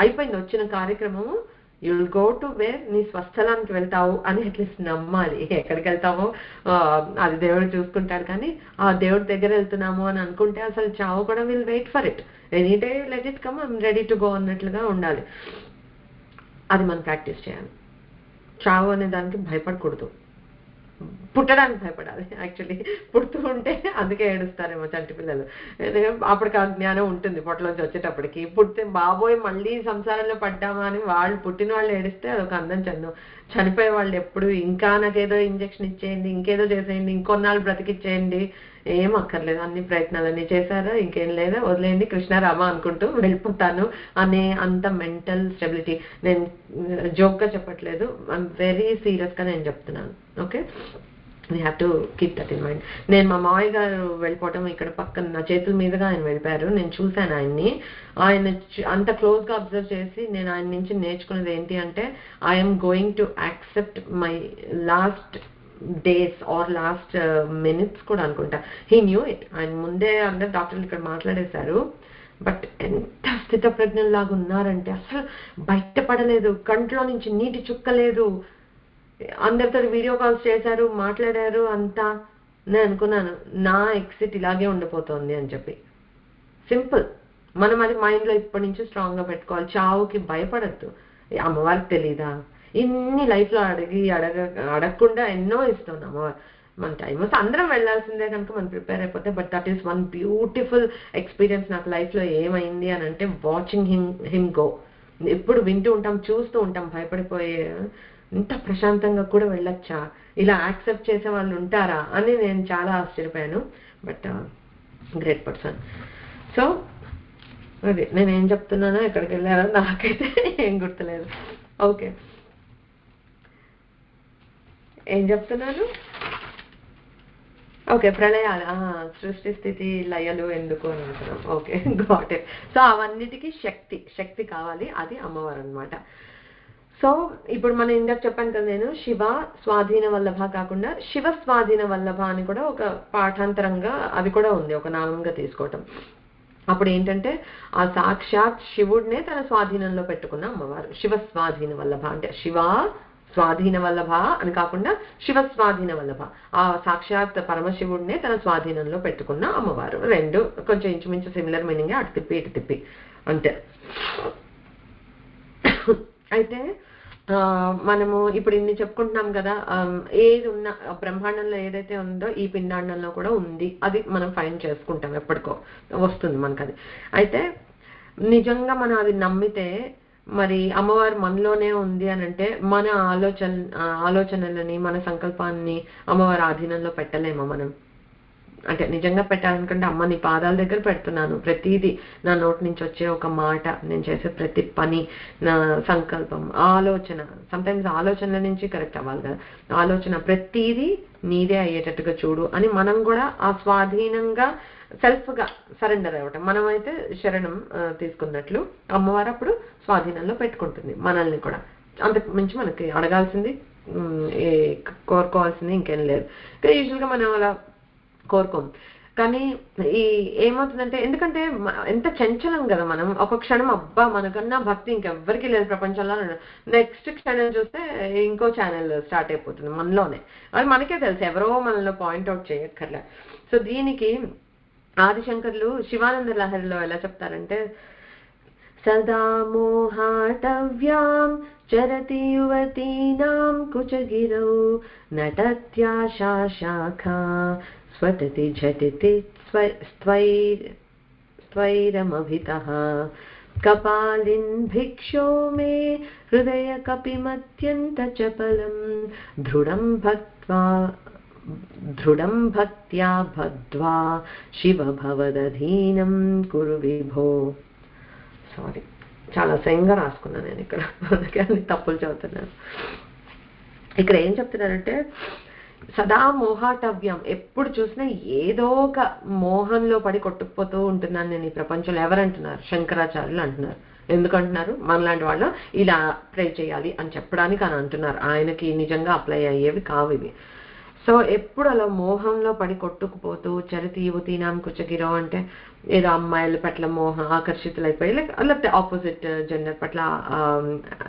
అయిపోయింది వచ్చిన కార్యక్రమము. You will go to where, నీ స్వస్థలానికి వెళ్తావు అని అట్లీస్ట్ నమ్మాలి. ఎక్కడికి వెళ్తామో అది దేవుడు చూసుకుంటాడు, కానీ ఆ దేవుడి దగ్గర వెళ్తున్నాము అని అనుకుంటే అసలు చావు కూడా will wait for it, any day let it come, I'm ready to go అన్నట్లుగా ఉండాలి. అది మనం ప్రాక్టీస్ చేయాలి. చావు అనే దానికి భయపడకూడదు. పుట్టడానికి భయపడాలి. యాక్చువల్లీ పుడుతూ ఉంటే అందుకే ఏడుస్తారేమో చంటి పిల్లలు. ఎందుకంటే అప్పటికి ఆ జ్ఞానం ఉంటుంది పొట్టలోంచి వచ్చేటప్పటికి. పుడితే బాబోయ్ మళ్ళీ సంసారంలో పడ్డామా అని వాళ్ళు పుట్టిన వాళ్ళు ఏడిస్తే అదొక అందం చందం. చనిపోయే వాళ్ళు ఎప్పుడు ఇంకా నాకేదో ఇంజెక్షన్ ఇచ్చేయండి, ఇంకేదో చేసేయండి, ఇంకొన్నాళ్ళు బ్రతికిచ్చేయండి, ఏం అక్కర్లేదు, అన్ని ప్రయత్నాలన్నీ చేశారా, ఇంకేం లేదా, వదిలేయండి కృష్ణారామ అనుకుంటూ వెళ్ళిపోతాను అనే అంత మెంటల్ స్టెబిలిటీ. నేను జోక్గా చెప్పట్లేదు, ఐఎమ్ వెరీ సీరియస్గా నేను చెప్తున్నాను. Okay, we have to keep that in mind. నేను మా మావయ్య గారు వెళ్ళిపోవటం ఇక్కడ పక్కన నా చేతుల మీదుగా ఆయన వెళ్ళిపోయారు. నేను చూశాను ఆయన్ని. ఆయన అంత క్లోజ్గా అబ్జర్వ్ చేసి నేను ఆయన నుంచి నేర్చుకున్నది ఏంటి అంటే, I'm going to accept my last days or last minutes కూడా అనుకుంటా. He knew it. ఆయన ముందే అందరు డాక్టర్లు ఇక్కడ మాట్లాడేశారు. బట్ ఎంత స్థితప్రజ్ఞలాగా ఉన్నారంటే అసలు బయటపడలేదు, కంట్లో నుంచి నీటి చుక్కలేదు, అందరితో వీడియో కాల్స్ చేశారు, మాట్లాడారు అంతా. నేను అనుకున్నాను నా ఎక్సిట్ ఇలాగే ఉండిపోతుంది అని చెప్పి. సింపుల్. మనం అది మైండ్లో ఇప్పటి నుంచి స్ట్రాంగ్గా పెట్టుకోవాలి. చావుకి భయపడద్దు. అమ్మవారికి తెలీదా ఇన్ని లైఫ్లో అడగకుండా ఎన్నో ఇస్తుంది అమ్మవారు. మన టైం వస్తే అందరం వెళ్ళాల్సిందే కనుక మనం ప్రిపేర్ అయిపోతే. But that is one beautiful experience నాకు లైఫ్లో ఏమైంది అని అంటే, వాచింగ్ హిమ్ గో. ఎప్పుడు వింటూ ఉంటాం, చూస్తూ ఉంటాం, భయపడిపోయే ఇంత ప్రశాంతంగా కూడా వెళ్ళొచ్చా, ఇలా యాక్సెప్ట్ చేసే వాళ్ళు ఉంటారా అని నేను చాలా ఆశ్చర్యపోయాను. But great person. సో అది నేనేం చెప్తున్నానో ఎక్కడికి వెళ్ళారో నాకైతే ఏం గుర్తులేదు. ఓకే, ఏం చెప్తున్నాను? ఓకే, ప్రళయాలు, సృష్టి స్థితి లయలు ఎందుకు అని అంటున్నాం. Okay, got it. సో అవన్నిటికీ శక్తి కావాలి, అది అమ్మవారు అనమాట. సో ఇప్పుడు మనం ఇందాక చెప్పాను కదా, నేను శివ స్వాధీన వల్లభ కాకుండా శివ స్వాధీన వల్లభ అని కూడా ఒక పాఠాంతరంగా అది కూడా ఉంది, ఒక నామంగా తీసుకోవటం. అప్పుడు ఏంటంటే ఆ సాక్షాత్ శివుడినే తన స్వాధీనంలో పెట్టుకున్న అమ్మవారు. శివ స్వాధీన వల్లభ అంటే శివ స్వాధీన వల్లభ అని కాకుండా శివ స్వాధీన వల్లభ, ఆ సాక్షాత్ పరమశివుడినే తన స్వాధీనంలో పెట్టుకున్న అమ్మవారు. రెండు కొంచెం ఇంచుమించు సిమిలర్ మీనింగ్, అటు తిప్పి ఇటు తిప్పి అంతే. అయితే మనము ఇప్పుడు ఇన్ని చెప్పుకుంటున్నాం కదా, ఏది ఉన్న బ్రహ్మాండంలో ఏదైతే ఉందో ఈ పిండాండంలో కూడా ఉంది. అది మనం ఫైండ్ చేసుకుంటాం, ఎప్పటికో వస్తుంది మనకు అది. అయితే నిజంగా మనం అది నమ్మితే మరి అమ్మవారు మనలోనే ఉంది అని అంటే, మన ఆలోచనలని మన సంకల్పాన్ని అమ్మవారి ఆధీనంలో పెట్టలేమో మనం. అంటే నిజంగా పెట్టాలనుకుంటే, అమ్మ నీ పాదాల దగ్గర పెడుతున్నాను, ప్రతిదీ నా నోటి నుంచి వచ్చే ఒక మాట, నేను చేసే ప్రతి పని, నా సంకల్పం, ఆలోచన, సమ్టైమ్స్ ఆలోచనల నుంచి కరెక్ట్ అవ్వాలి కదా, ఆలోచన ప్రతిదీ నీదే అయ్యేటట్టుగా చూడు అని మనం కూడా ఆ స్వాధీనంగా సెల్ఫ్గా సరెండర్ అవ్వటం. మనమైతే శరణం తీసుకున్నట్లు అమ్మవారు అప్పుడు స్వాధీనంలో పెట్టుకుంటుంది మనల్ని కూడా. అంతకు మించి మనకి అడగాల్సింది కోరుకోవాల్సింది ఇంకేం లేదు. యూజువల్గా మనం అలా కోరుకోం. కానీ ఈ ఏమవుతుందంటే, ఎందుకంటే ఎంత చంచలం కదా మనం. ఒక క్షణం అబ్బా మనకన్నా భక్తి ఇంకెవ్వరికి లేదు ప్రపంచంలో, నెక్స్ట్ క్షణం చూస్తే ఇంకో ఛానల్ స్టార్ట్ అయిపోతుంది మనలోనే. అది మనకే తెలుసు, ఎవరో మనలో పాయింట్అవుట్ చేయక్కర్లే. సో దీనికి ఆదిశంకర్లు శివానంద లహరిలో ఎలా చెప్తారంటే, సదా మోహాటవ్యాం చరతి యువతీనాం కుచగిరౌ నటత్యాశా శాఖా స్వతతి ఝటితి స్వైరమభితః కపాలిన్ భిక్షో మే హృదయ కపిమత్యంత చపలం దృఢం భక్త్యా భద్వా శివ భవదధీనం కురు విభో. సారీ, చాలా స్వయంగా రాసుకున్నాను నేను ఇక్కడ, అందుకే అన్ని తప్పులు చదువుతున్నాను. ఇక్కడ ఏం చెప్తున్నారంటే, సదా మోహాటవ్యం, ఎప్పుడు చూసినా ఏదో ఒక మోహంలో పడి కొట్టుకుపోతూ ఉంటున్నాను నేను ఈ ప్రపంచంలో. ఎవరంటున్నారు? శంకరాచార్యులు అంటున్నారు. ఎందుకంటున్నారు? మనలాంటి వాళ్ళు ఇలా ప్రే చేయాలి అని చెప్పడానికి అని అంటున్నారు. ఆయనకి నిజంగా అప్లై అయ్యేవి కావు ఇవి. సో ఎప్పుడు అలా మోహంలో పడి కొట్టుకుపోతూ, చరితి యువతీనాం కుచగిరో అంటే ఏదో అమ్మాయిల పట్ల ఆకర్షితులైపోయి, లేకపోతే ఆపోజిట్ జెండర్ పట్ల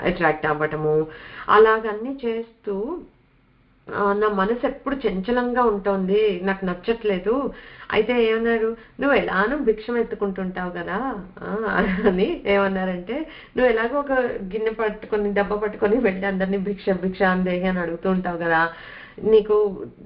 అట్రాక్ట్ అవ్వటము, అలాగన్నీ చేస్తూ నా మనసు ఎప్పుడు చంచలంగా ఉంటుంది, నాకు నచ్చట్లేదు. అయితే ఏమన్నారు, నువ్వు ఎలానో భిక్షం ఎత్తుకుంటుంటావు కదా అని ఏమన్నారంటే, నువ్వు ఎలాగో ఒక గిన్నె పట్టుకొని డబ్బా పట్టుకొని వెళ్ళి అందరినీ భిక్ష అందేహి అని అడుగుతూ ఉంటావు కదా, నీకు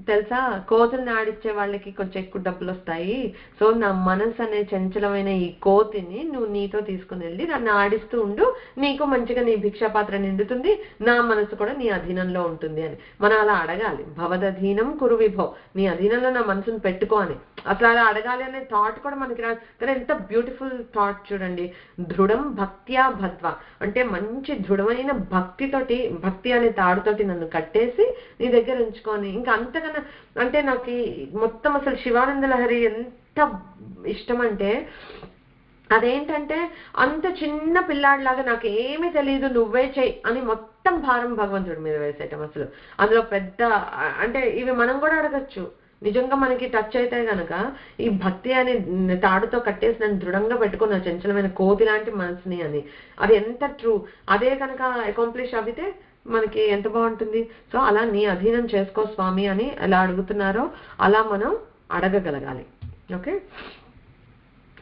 తెలుసా, కోతుల్ని ఆడిచ్చే వాళ్ళకి కొంచెం ఎక్కువ డబ్బులు వస్తాయి. సో నా మనసు అనే చంచలమైన ఈ కోతిని నువ్వు నీతో తీసుకుని వెళ్ళి నన్ను ఆడిస్తూ ఉండు, నీకు మంచిగా నీ భిక్షాపాత్ర నిండుతుంది, నా మనసు కూడా నీ అధీనంలో ఉంటుంది అని మనం అలా అడగాలి. భవదధీనం కురు విభో, నీ అధీనంలో నా మనసును పెట్టుకో అని. అసలు అలా అడగాలి అనే థాట్ కూడా మనకి రాదు. కానీ ఎంత బ్యూటిఫుల్ థాట్ చూడండి. దృఢం భక్త్యా భద్వ అంటే మంచి దృఢమైన భక్తితోటి, భక్తి అనే తాడుతోటి నన్ను కట్టేసి నీ దగ్గర ఉంచుకొని, ఇంకా అంతకన్నా అంటే నాకు మొత్తం అసలు శివానంద లహరి ఎంత ఇష్టం అంటే, అదేంటంటే అంత చిన్న పిల్లాడిలాగా నాకు ఏమీ తెలియదు నువ్వే చెయ్యి అని మొత్తం భారం భగవంతుడి మీద వేసేయటం. అసలు అందులో పెద్ద అంటే ఇవి మనం కూడా అడగచ్చు. నిజంగా మనకి టచ్ అయితే గనక ఈ భక్తి అని తాడుతో కట్టేసి నన్ను దృఢంగా పెట్టుకున్న చంచలమైన కోతి లాంటి మనసుని అని, అది ఎంత ట్రూ. అదే కనుక అకాంప్లిష్ అవితే మనకి ఎంత బాగుంటుంది. సో అలా నీ అధీనం చేసుకో స్వామి అని ఎలా అడుగుతున్నారో అలా మనం అడగగలగాలి. ఓకే,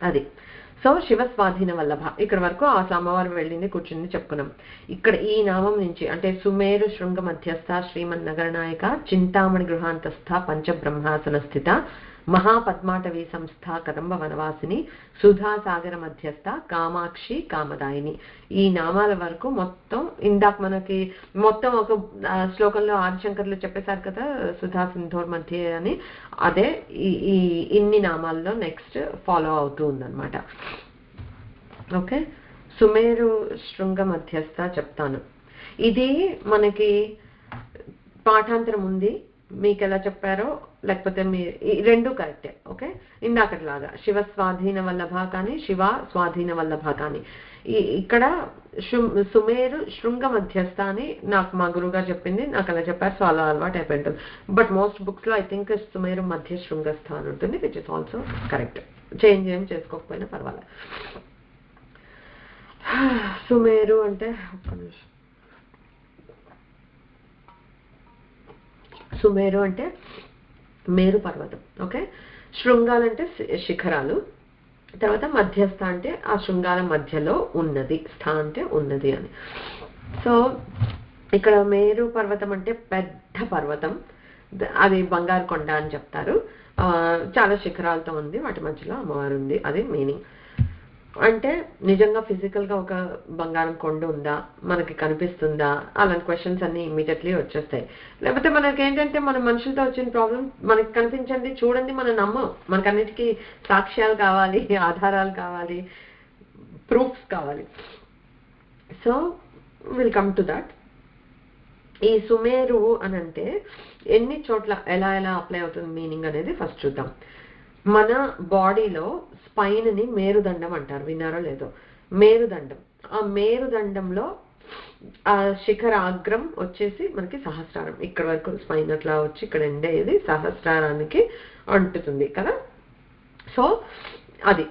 అది. సో శివ స్వాధీన వల్లభ ఇక్కడ వరకు ఆ అమ్మవారు వెళ్ళింది కూర్చుంది చెప్పుకున్నాం. ఇక్కడ ఈ నామం నుంచి అంటే సుమేరు శృంగ మధ్యస్థ శ్రీమన్ నగరనాయక చింతామణి గృహాంతస్థ పంచబ్రహ్మాసన స్థిత మహాపద్మాటవీ సంస్థ కదంబ వనవాసిని సుధాసాగర మధ్యస్థ కామాక్షి కామదాయిని. ఈ నామాల వరకు మొత్తం ఇందాక మనకి మొత్తం ఒక శ్లోకంలో ఆదిశంకర్లు చెప్పేశారు కదా సుధా సింధోర్ మధ్య అని. అదే ఈ ఇన్ని నామాల్లో నెక్స్ట్ ఫాలో అవుతూ ఉందన్నమాట. ఓకే, సుమేరు శృంగ మధ్యస్థ చెప్తాను. ఇది మనకి పాఠాంతరం ఉంది, మీకు ఎలా చెప్పారో లేకపోతే మీ రెండు కరెక్టే. ఓకే, ఇందాకట్లాగా శివ స్వాధీన వల్లభ కానీ శివ స్వాధీన వల్లభ కానీ. ఇక్కడ సుమేరు శృంగ మధ్యస్థ అని నాకు మా గురువు గారు చెప్పింది, నాకు అలా చెప్పారు. సో అలా అలవాటు అయిపోయి ఉంటుంది. బట్ మోస్ట్ బుక్స్ లో ఐ థింక్ సుమేరు మధ్య శృంగస్థ అని ఉంటుంది, which is also correct. Change ఏం చేసుకోకపోయినా పర్వాలేదు. సుమేరు అంటే ఒక్క నిమిషం. సుమేరు అంటే మేరు పర్వతం. ఓకే, శృంగాలంటే శిఖరాలు, తర్వాత మధ్యస్థ అంటే ఆ శృంగాల మధ్యలో ఉన్నది, స్థ అంటే ఉన్నది అని. సో ఇక్కడ మేరు పర్వతం అంటే పెద్ద పర్వతం, అది బంగారు కొండ అని చెప్తారు. చాలా శిఖరాలతో ఉంది, వాటి మధ్యలో అమ్మవారు ఉంది, అది మీనింగ్. అంటే నిజంగా ఫిజికల్ గా ఒక బంగారం కొండ ఉందా, మనకి కనిపిస్తుందా, అలాంటి క్వశ్చన్స్ అన్ని ఇమీడియట్లీ వచ్చేస్తాయి. లేకపోతే మనకి ఏంటంటే మన మనుషులతో వచ్చిన ప్రాబ్లం, మనకి కనిపించండి చూడండి మనం నమ్మం, మనకన్నిటికీ సాక్ష్యాలు కావాలి, ఆధారాలు కావాలి, ప్రూఫ్స్ కావాలి. So will come to that. ఈ సుమేరు అని అంటే ఎన్ని చోట్ల ఎలా ఎలా అప్లై అవుతుంది మీనింగ్ అనేది ఫస్ట్ చూద్దాం. మన బాడీలో స్పైన్ ని మేరుదండం అంటారు, విన్నారో లేదో. మేరుదండం, ఆ మేరుదండంలో ఆ శిఖరాగ్రం వచ్చేసి మనకి సహస్రారం. ఇక్కడ వరకు స్పైన్ అట్లా వచ్చి ఇక్కడ ఎండ్ అయ్యేది సహస్రారానికి అంటుతుంది కదా. సో అది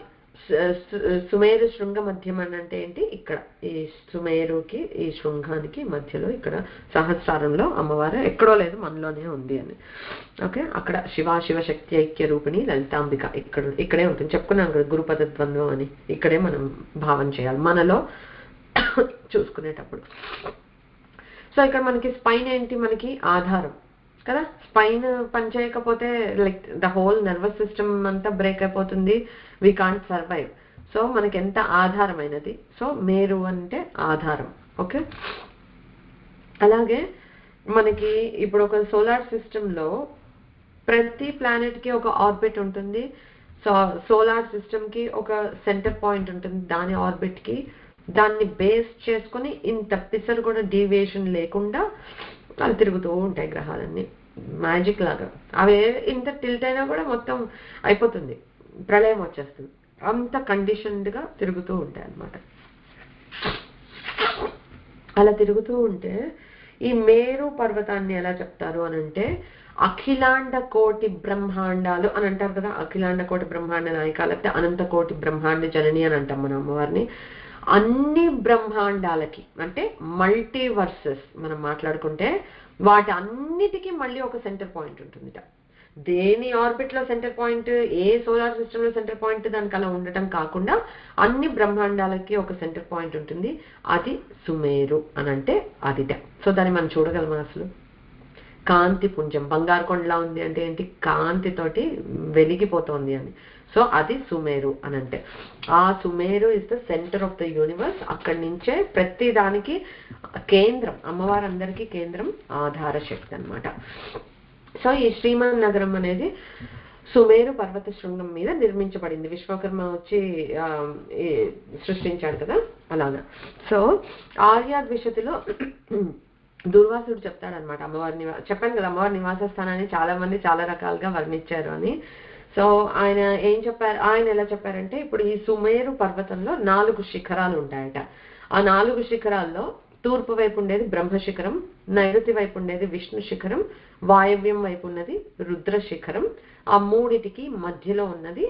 సుమేరు శృంగ మధ్యం అని అంటే ఏంటి, ఇక్కడ ఈ సుమేరుకి ఈ శృంగానికి మధ్యలో ఇక్కడ సహస్రారంలో అమ్మవారు ఎక్కడో లేదు మనలోనే ఉంది అని. ఓకే, అక్కడ శివశక్తి ఐక్య రూపిణి లలితాంబిక ఇక్కడే ఉంటుంది. చెప్పుకున్నాం కదా గురుపద ద్వంద్వం అని, ఇక్కడే మనం భావన చేయాలి మనలో చూసుకునేటప్పుడు. సో ఇక్కడ మనకి స్పైన్ ఏంటి, మనకి ఆధారం కదా. స్పైన్ పనిచేయకపోతే like the whole nervous system అంతా బ్రేక్ అయిపోతుంది, వీ కాంట్ సర్వైవ్. సో మనకి ఎంత ఆధారమైనది. సో మేరు అంటే ఆధారం. ఓకే, అలాగే మనకి ఇప్పుడు ఒక సోలార్ సిస్టంలో ప్రతి ప్లానెట్ కి ఒక ఆర్బిట్ ఉంటుంది. సో సోలార్ సిస్టమ్ కి ఒక సెంటర్ పాయింట్ ఉంటుంది, దాని ఆర్బిట్ కి దాన్ని బేస్ చేసుకుని ఇంత పిసర్ కూడా డీవియేషన్ లేకుండా అవి తిరుగుతూ ఉంటాయి గ్రహాలన్నీ మ్యాజిక్ లాగా. అవి ఇంత టిల్ట్ అయినా కూడా మొత్తం అయిపోతుంది, ప్రళయం వచ్చేస్తుంది, అంత కండిషన్డ్ గా తిరుగుతూ ఉంటాయి అన్నమాట. అలా తిరుగుతూ ఉంటే ఈ మేరు పర్వతాన్ని ఎలా చెప్తారు అని అంటే అఖిలాండ కోటి బ్రహ్మాండాలు అని అంటారు కదా. అఖిలాండ కోటి బ్రహ్మాండ నాయిక లేకపోతే అనంత కోటి బ్రహ్మాండ జనని అని అంటాం మనం అమ్మవారిని. అన్ని బ్రహ్మాండాలకి అంటే మల్టీవర్సెస్ మనం మాట్లాడుకుంటే వాటి అన్నిటికీ మళ్ళీ ఒక సెంటర్ పాయింట్ ఉంటుందిట. దేని ఆర్బిట్ లో సెంటర్ పాయింట్, ఏ సోలార్ సిస్టమ్ లో సెంటర్ పాయింట్ దానికి అలా ఉండటం కాకుండా అన్ని బ్రహ్మాండాలకి ఒక సెంటర్ పాయింట్ ఉంటుంది, అది సుమేరు అని అంటే అదిట. సో దాన్ని మనం చూడగలమా అసలు? కాంతి పుంజం. బంగారు కొండలా ఉంది అంటే ఏంటి, కాంతితోటి వెలిగిపోతోంది అని. సో అది సుమేరు అని అంటే. ఆ Sumeru is the centre of the universe. అక్కడి నుంచే ప్రతి దానికి కేంద్రం, అమ్మవారందరికీ కేంద్రం ఆధార శక్తి అనమాట. సో ఈ శ్రీమన్ నగరం అనేది సుమేరు పర్వత శృంగం మీద నిర్మించబడింది. విశ్వకర్మ వచ్చి సృష్టించాడు కదా, అలాగా. సో ఆర్యాద్విషతిలో దుర్వాసుడు చెప్తాడనమాట అమ్మవారిని. చెప్పాను కదా అమ్మవారి నివాస స్థానాన్ని చాలా మంది చాలా రకాలుగా వర్ణించారు అని. సో ఆయన ఏం చెప్పారు, ఆయన ఎలా చెప్పారంటే, ఇప్పుడు ఈ సుమేరు పర్వతంలో 4 శిఖరాలు ఉంటాయట. ఆ 4 శిఖరాల్లో తూర్పు వైపు ఉండేది బ్రహ్మ శిఖరం, నైరుతి వైపు ఉండేది విష్ణు శిఖరం, వాయవ్యం వైపు ఉన్నది రుద్ర శిఖరం, ఆ మూడిటికి మధ్యలో ఉన్నది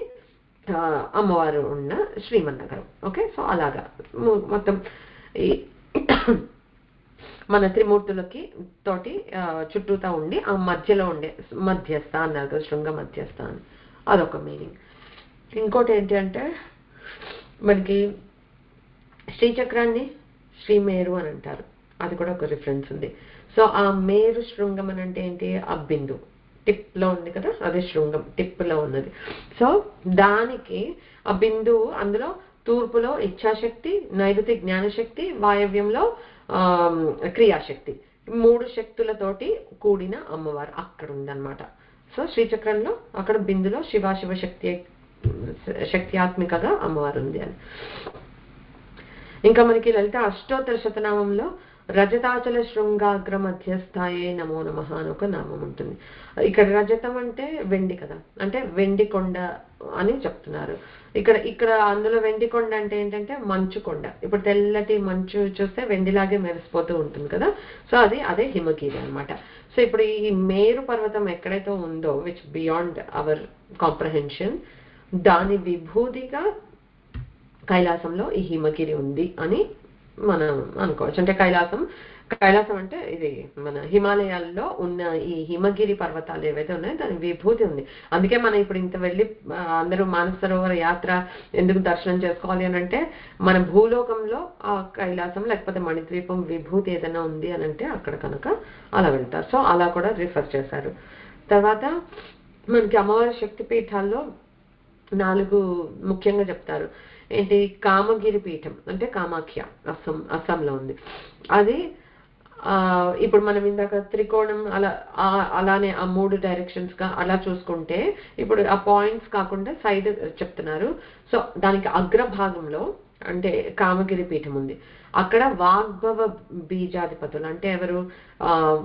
అమ్మవారు ఉన్న శ్రీమన్నగరం. ఓకే, సో అలాగా మొత్తం ఈ మన త్రిమూర్తులకి తోటి చుట్టూతా ఉండి ఆ మధ్యలో ఉండే మధ్యస్థ అన్నారు కదా, శృంగ మధ్యస్థ అని, అదొక మీనింగ్. ఇంకోటి ఏంటి అంటే మనకి శ్రీచక్రాన్ని శ్రీమేరు అని అంటారు, అది కూడా ఒక రిఫరెన్స్ ఉంది. సో ఆ మేరు శృంగం అని అంటే ఏంటి, ఆ బిందు టిప్ లో ఉంది కదా, అదే శృంగం టిప్ లో ఉన్నది. సో దానికి ఆ బిందువు, అందులో తూర్పులో ఇచ్ఛాశక్తి, నైరుతి జ్ఞానశక్తి, వాయవ్యంలో క్రియాశక్తి, 3 శక్తులతోటి కూడిన అమ్మవారు అక్కడ ఉందన్నమాట. సో శ్రీచక్రంలో అక్కడ బిందులో శివ శక్త్యాత్మికగా అమ్మవారు ఉంది అని. ఇంకా మనకి లలిత అష్టోత్తర శతనామంలో రజతాచల శృంగాగ్ర మధ్యస్థాయే నమో నమః అని ఒక నామం ఉంటుంది. ఇక్కడ రజతం అంటే వెండి కదా, అంటే వెండి కొండ అని చెప్తున్నారు. ఇక్కడ అందులో వెండి కొండ అంటే ఏంటంటే మంచు కొండ. ఇప్పుడు తెల్లటి మంచు చూస్తే వెండిలాగే మెరిసిపోతూ ఉంటుంది కదా, సో అదే హిమగిరి అనమాట. సో ఇప్పుడు ఈ మేరు పర్వతం ఎక్కడైతే ఉందో, విచ్ బియాండ్ అవర్ కాంప్రహెన్షన్, దాని విభూతిగా కైలాసంలో ఈ హిమగిరి ఉంది అని మనం అనుకోవచ్చు. అంటే కైలాసం అంటే ఇది మన హిమాలయాల్లో ఉన్న ఈ హిమగిరి పర్వతాలు ఏవైతే ఉన్నాయో దాని విభూతి ఉంది. అందుకే మనం ఇప్పుడు ఇంత వెళ్ళి అందరూ మానస సరోవర యాత్ర ఎందుకు దర్శనం చేసుకోవాలి అని అంటే, మన భూలోకంలో ఆ కైలాసం లేకపోతే మణిద్వీపం విభూతి ఏదైనా ఉంది అని అంటే అక్కడ కనుక అలా వెళ్తారు. సో అలా కూడా రిఫర్ చేశారు. తర్వాత మనకి అమ్మవారి శక్తిపీఠాల్లో 4 ముఖ్యంగా చెప్తారు. ఏంటి, కామగిరి పీఠం అంటే కామాఖ్య, అస్సాంలో ఉంది. అది ఇప్పుడు మనం ఇందాక త్రికోణం అలానే ఆ 3 డైరెక్షన్స్ గా అలా చూసుకుంటే, ఇప్పుడు ఆ పాయింట్స్ కాకుండా సైడ్ చెప్తున్నారు. సో దానికి అగ్రభాగంలో అంటే కామగిరి పీఠం ఉంది. అక్కడ వాగ్భవ బీజాధిపతులు అంటే ఎవరు,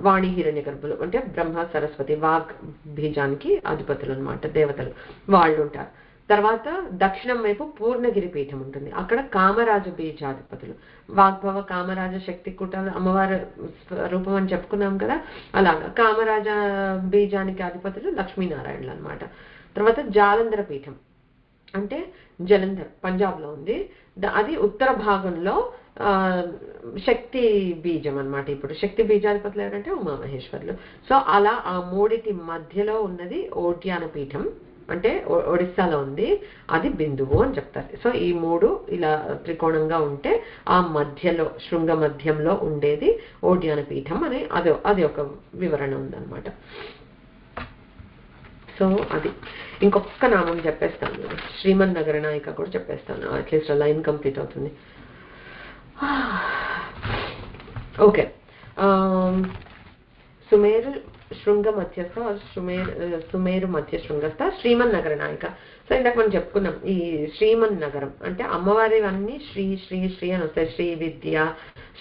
వాణి హిరణ్య గర్భులు అంటే బ్రహ్మ సరస్వతి వాగ్ బీజానికి అధిపతులు అనమాట, దేవతలు వాళ్ళు ఉంటారు. తర్వాత దక్షిణం వైపు పూర్ణగిరి పీఠం ఉంటుంది. అక్కడ కామరాజ బీజాధిపతులు, వాగ్భవ కామరాజ శక్తి కూటాలు అమ్మవారి రూపం అని చెప్పుకున్నాం కదా, అలాగా కామరాజ బీజానికి అధిపతులు లక్ష్మీనారాయణలు అనమాట. తర్వాత జాలంధర పీఠం అంటే జలంధర్, పంజాబ్ లో ఉంది. అది ఉత్తర భాగంలో శక్తి బీజం అనమాట. ఇప్పుడు శక్తి బీజాధిపతులు ఎవరంటే ఉమామహేశ్వరులు. సో అలా ఆ 3 మధ్యలో ఉన్నది ఓడ్యాన పీఠం అంటే ఒడిస్సాలో ఉంది, అది బిందువు అని చెప్తారు. సో ఈ 3 ఇలా త్రికోణంగా ఉంటే ఆ మధ్యలో శృంగ మధ్యంలో ఉండేది ఓడ్యాన పీఠం అని అది ఒక వివరణ ఉందన్నమాట. సో అది ఇంకొక నామం చెప్పేస్తాను, శ్రీమన్ నగర నాయిక కూడా చెప్పేస్తాను, అట్లీస్ట్ లైన్ కంప్లీట్ అవుతుంది. ఓకే, సుమేరు శృంగ మధ్యస్థ, సుమేరు మధ్య శృంగస్థ శ్రీమన్ నగర నాయిక. సో ఇందాక మనం చెప్పుకున్నాం, ఈ శ్రీమన్ నగరం అంటే అమ్మవారి అన్ని శ్రీ శ్రీ శ్రీ అని వస్తాయి. శ్రీ విద్య,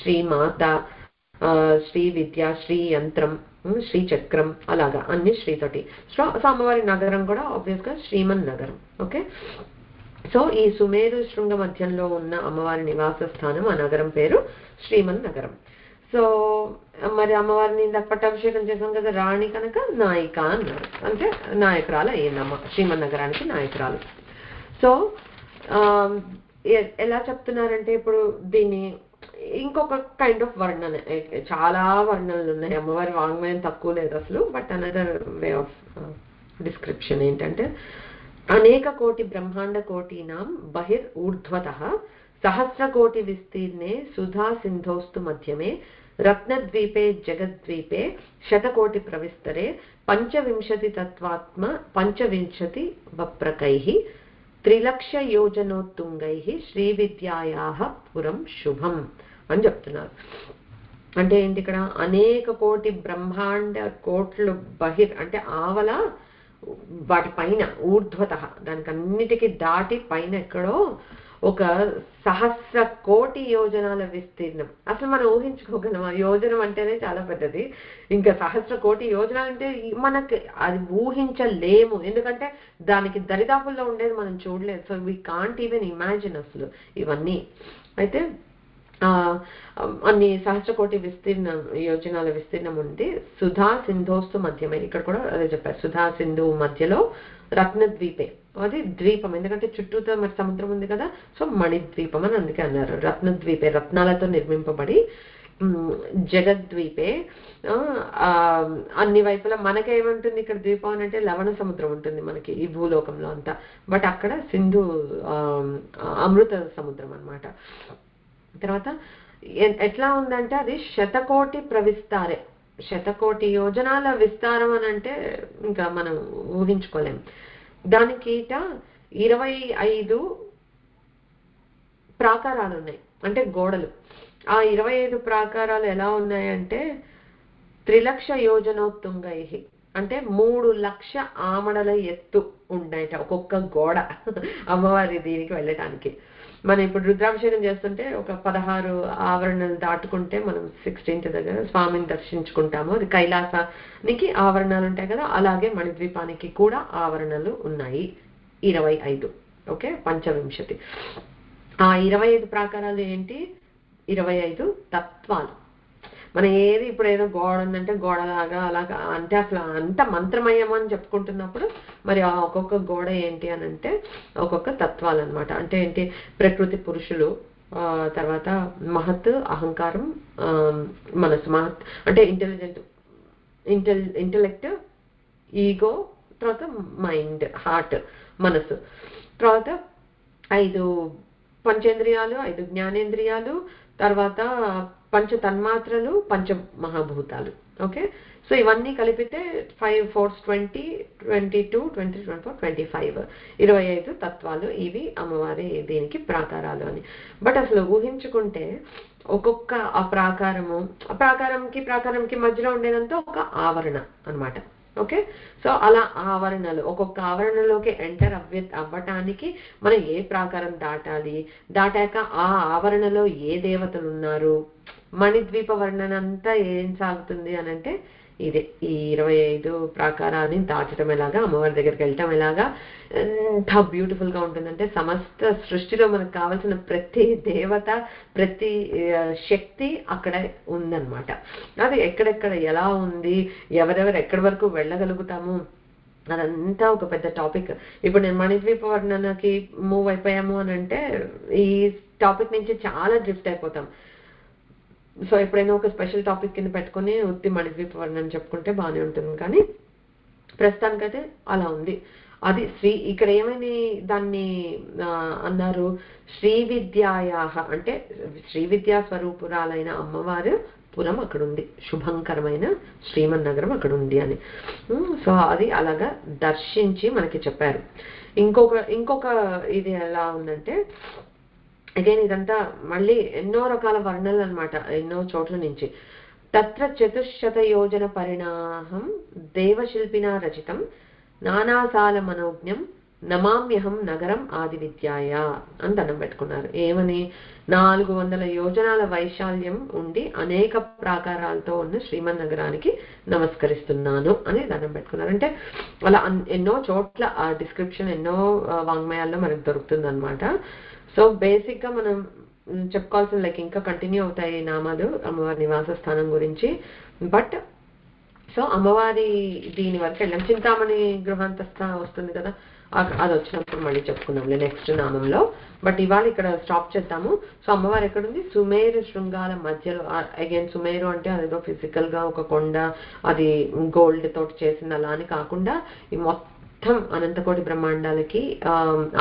శ్రీ మాత, శ్రీ విద్య, శ్రీ యంత్రం, శ్రీ చక్రం, అలాగా అన్ని శ్రీతోటి. సో అమ్మవారి నగరం కూడా ఆబ్వియస్ గా శ్రీమన్ నగరం. ఓకే, సో ఈ సుమేరు శృంగ మధ్యంలో ఉన్న అమ్మవారి నివాస స్థానం, ఆ నగరం పేరు శ్రీమన్ నగరం. సో మరి అమ్మవారిని ఇందాక పట్టాభిషేకం చేసాం కదా, రాణి కనుక నాయిక అన్నారు, అంటే నాయకురాలు అయ్యిందమ్మ, శ్రీమన్ నగరానికి నాయకురాలు. సో ఎలా చెప్తున్నారంటే, ఇప్పుడు దీన్ని ఇంకొక కైండ్ ఆఫ్ వర్ణన, చాలా వర్ణనలు ఉన్నాయి, అమ్మవారి వాంగ్మయం తక్కువ లేదు అసలు. But another way of description ఏంటంటే, అనేక కోటి బ్రహ్మాండ కోటీనాం బహిర్ ఊర్ధ్వతః సహస్రకోటి విస్తీర్ణే సుధా సింధోస్తు మధ్యమే రత్నద్వీపే జగద్వీపే శతకోటి ప్రవిస్తరే పంచవింశతి తత్వాత్మ పంచవింశతి వప్రకైః త్రిలక్ష యోజనోత్తుంగైః శ్రీ విద్యాయాః పురం శుభం అని చెప్తున్నారు. అంటే ఏంటి ఇక్కడ అనేక కోటి బ్రహ్మాండ కోట్లు అంటే ఆవల వాటి పైన ఊర్ధ్వత దానికి అన్నిటికీ దాటి పైన ఎక్కడో ఒక 1000 కోటి యోజనాల విస్తీర్ణం. అసలు మనం ఊహించుకోగలమా? యోజనం అంటేనే చాలా పెద్దది, ఇంకా 1000 కోటి యోజనాలు అంటే మనకి అది ఊహించలేము, ఎందుకంటే దానికి దరిదాపుల్లో ఉండేది మనం చూడలేదు. So we can't even imagine అసలు ఇవన్నీ. అయితే అన్ని 1000 కోటి యోజనాల విస్తీర్ణం ఉంది. సుధా సింధోస్తు మధ్యమే, ఇక్కడ కూడా అదే చెప్పారు, సుధా సింధు మధ్యలో రత్నద్వీపే, అది ద్వీపం, ఎందుకంటే చుట్టూతో మరి సముద్రం ఉంది కదా, సో మణిద్వీపం అని అందుకే అన్నారు. రత్నద్వీపే రత్నాలతో నిర్మింపబడి జగద్వీపే అన్ని వైపులా మనకేముంటుంది ఇక్కడ ద్వీపం అని అంటే లవణ సముద్రం ఉంటుంది మనకి ఈ భూలోకంలో అంతా, బట్ అక్కడ సింధు అమృత సముద్రం అన్నమాట. తర్వాత ఎట్లా ఉందంటే అది శతకోటి ప్రవిస్తారే, శతకోటి యోజనాల విస్తారం అని అంటే ఇంకా మనం ఊహించుకోలేం. దానికిట 25 ప్రాకారాలు ఉన్నాయి, అంటే గోడలు. ఆ 25 ప్రాకారాలు ఎలా ఉన్నాయంటే త్రిలక్ష యోజనోత్తుంగై, అంటే 3 లక్ష ఆమడల ఎత్తు ఉన్నాయట ఒక్కొక్క గోడ అమ్మవారి దీనికి వెళ్ళటానికి. మనం ఇప్పుడు రుద్రాభిషేకం చేస్తుంటే ఒక 16 ఆవరణలు దాటుకుంటే మనం 16th దగ్గర స్వామిని దర్శించుకుంటాము, అది కైలాసానికి ఆవరణాలు ఉంటాయి కదా, అలాగే మణిద్వీపానికి కూడా ఆవరణలు ఉన్నాయి 25. ఓకే, పంచవింశతి. ఆ 25 ప్రాకారాలు ఏంటి? 25 తత్వాలు. మనం ఏది ఇప్పుడు ఏదో గోడ ఉందంటే గోడలాగా అలాగా అంటే అసలు అంత మంత్రమయం అని చెప్పుకుంటున్నప్పుడు మరి ఆ ఒక్కొక్క గోడ ఏంటి అని అంటే ఒక్కొక్క తత్వాలు అనమాట. అంటే ఏంటి? ప్రకృతి పురుషులు, తర్వాత మహత్ అహంకారం, మనసు. మహత్ అంటే ఇంటెలెక్ట్, ఈగో, తర్వాత మైండ్, హార్ట్, మనసు. తర్వాత 5 పంచేంద్రియాలు, 5 జ్ఞానేంద్రియాలు, తర్వాత పంచ తన్మాత్రలు, పంచ మహాభూతాలు. ఓకే, సో ఇవన్నీ కలిపితే 5 4 20 22 23 24 25 25 తత్వాలు. ఇవి అమ్మవారి దీనికి ప్రాకారాలు అని. బట్ అసలు ఊహించుకుంటే ఒక్కొక్క ఆ ప్రాకారంకి మధ్యలో ఉండేదంతా ఒక ఆవరణ అన్నమాట. ఓకే, సో అలా ఆవరణలు, ఒక్కొక్క ఆవరణలోకి ఎంటర్ అవ్వటానికి మనం ఏ ప్రాకారం దాటాలి, దాటాక ఆ ఆవరణలో ఏ దేవతలు ఉన్నారు, మణిద్వీప వర్ణన అంతా ఏం సాగుతుంది అని అంటే ఇదే ఈ 25 ప్రాకారాన్ని దాటడం ఎలాగా, అమ్మవారి దగ్గరికి వెళ్ళటం ఎలాగా, ఎంత బ్యూటిఫుల్ గా ఉంటుందంటే సమస్త సృష్టిలో మనకు కావాల్సిన ప్రతి దేవత, ప్రతి శక్తి అక్కడ ఉందన్నమాట. అది ఎక్కడెక్కడ ఎలా ఉంది, ఎవరెవరు ఎక్కడి వరకు వెళ్ళగలుగుతాము, అదంతా ఒక పెద్ద టాపిక్. ఇప్పుడు నేను మణిద్వీప వర్ణనకి మూవ్ అయిపోయాము అని అంటే ఈ టాపిక్ నుంచి చాలా డ్రిఫ్ట్ అయిపోతాం. సో ఎప్పుడైనా ఒక స్పెషల్ టాపిక్ కింద పెట్టుకుని ఉత్తి మణిద్వీప వర్ణన చెప్పుకుంటే బాగానే ఉంటుంది, కానీ ప్రస్తుతానికైతే అలా ఉంది. అది ఇక్కడ ఏమని దాన్ని అన్నారు? శ్రీ విద్యాయాహ, అంటే శ్రీ విద్యా స్వరూపురాలైన అమ్మవారు పురం అక్కడ ఉంది, శుభంకరమైన శ్రీమన్నగరం అక్కడ ఉంది అని. సో అది అలాగా దర్శించి మనకి చెప్పారు. ఇంకొక ఇది ఎలా ఉందంటే అగైన్ ఇదంతా మళ్ళీ ఎన్నో రకాల వర్ణనలు అనమాట, ఎన్నో చోట్ల నుంచి. తత్ర 400 యోజన పరిణాహం దేవశిల్పినా రచితం నానాసాల మనోజ్ఞం నమామ్యహం నగరం ఆది విద్యాయ అని దండం పెట్టుకున్నారు. ఏమని? 400 యోజనాల వైశాల్యం ఉండి అనేక ప్రాకారాలతో ఉన్న శ్రీమన్ నగరానికి నమస్కరిస్తున్నాను అని దండం పెట్టుకున్నారు. అంటే అలా ఎన్నో చోట్ల ఆ డిస్క్రిప్షన్ ఎన్నో వాంగ్మయాల్లో మనకు దొరుకుతుంది అనమాట. సో బేసిక్ గా మనం చెప్పుకోవాల్సిన ఇంకా కంటిన్యూ అవుతాయి నామాలు అమ్మవారి నివాస స్థానం గురించి. బట్ సో అమ్మవారి దీని వరకు వెళ్ళాం. చింతామణి గృహాంతస్థ వస్తుంది కదా, అది వచ్చినప్పుడు మళ్ళీ చెప్పుకున్నాంలే నెక్స్ట్ నామంలో. బట్ ఇవాళ ఇక్కడ స్టాప్ చేద్దాము. సో అమ్మవారు ఎక్కడుంది? సుమేరు శృంగాల మధ్యలో. అగైన్ సుమేరు అంటే అదేదో ఫిజికల్ గా ఒక కొండ, అది గోల్డ్ తోటి చేసింది అలా అని కాకుండా ఈ మొత్తం మొత్తం అనంతకోటి బ్రహ్మాండాలకి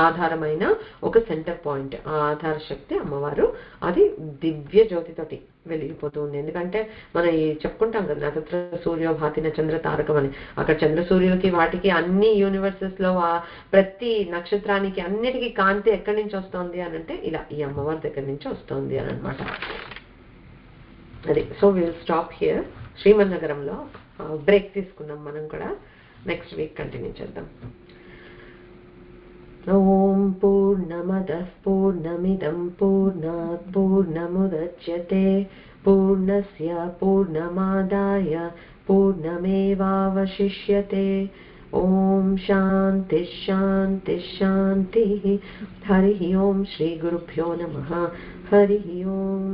ఆధారమైన ఒక సెంటర్ పాయింట్. ఆ ఆధార శక్తి అమ్మవారు. అది దివ్య జ్యోతితోటి వెలిగిపోతూ ఉంది. ఎందుకంటే మనం చెప్పుకుంటాం కదా, నక్షత్ర సూర్య భాతిన చంద్ర తారకం అని. అక్కడ చంద్ర సూర్యులకి వాటికి అన్ని యూనివర్సెస్ లో ప్రతి నక్షత్రానికి అన్నిటికీ కాంతి ఎక్కడి నుంచి వస్తుంది అని అంటే ఇలా ఈ అమ్మవారి దగ్గర నుంచి వస్తుంది అని అనమాట. అది. So will stop here. శ్రీమన్నగరంలో బ్రేక్ తీసుకున్నాం మనం కూడా. నెక్స్ట్ వీక్ కంటిన్యూ చేద్దాం. ఓం పూర్ణమదః పూర్ణమిదం పూర్ణాత్ పూర్ణముదచ్యతే పూర్ణస్య పూర్ణమాదాయ పూర్ణమేవావశిష్యతే. ఓం శాంతి శాంతి శాంతి. హరి ఓం. శ్రీ గురుభ్యో నమః. హరి ఓం.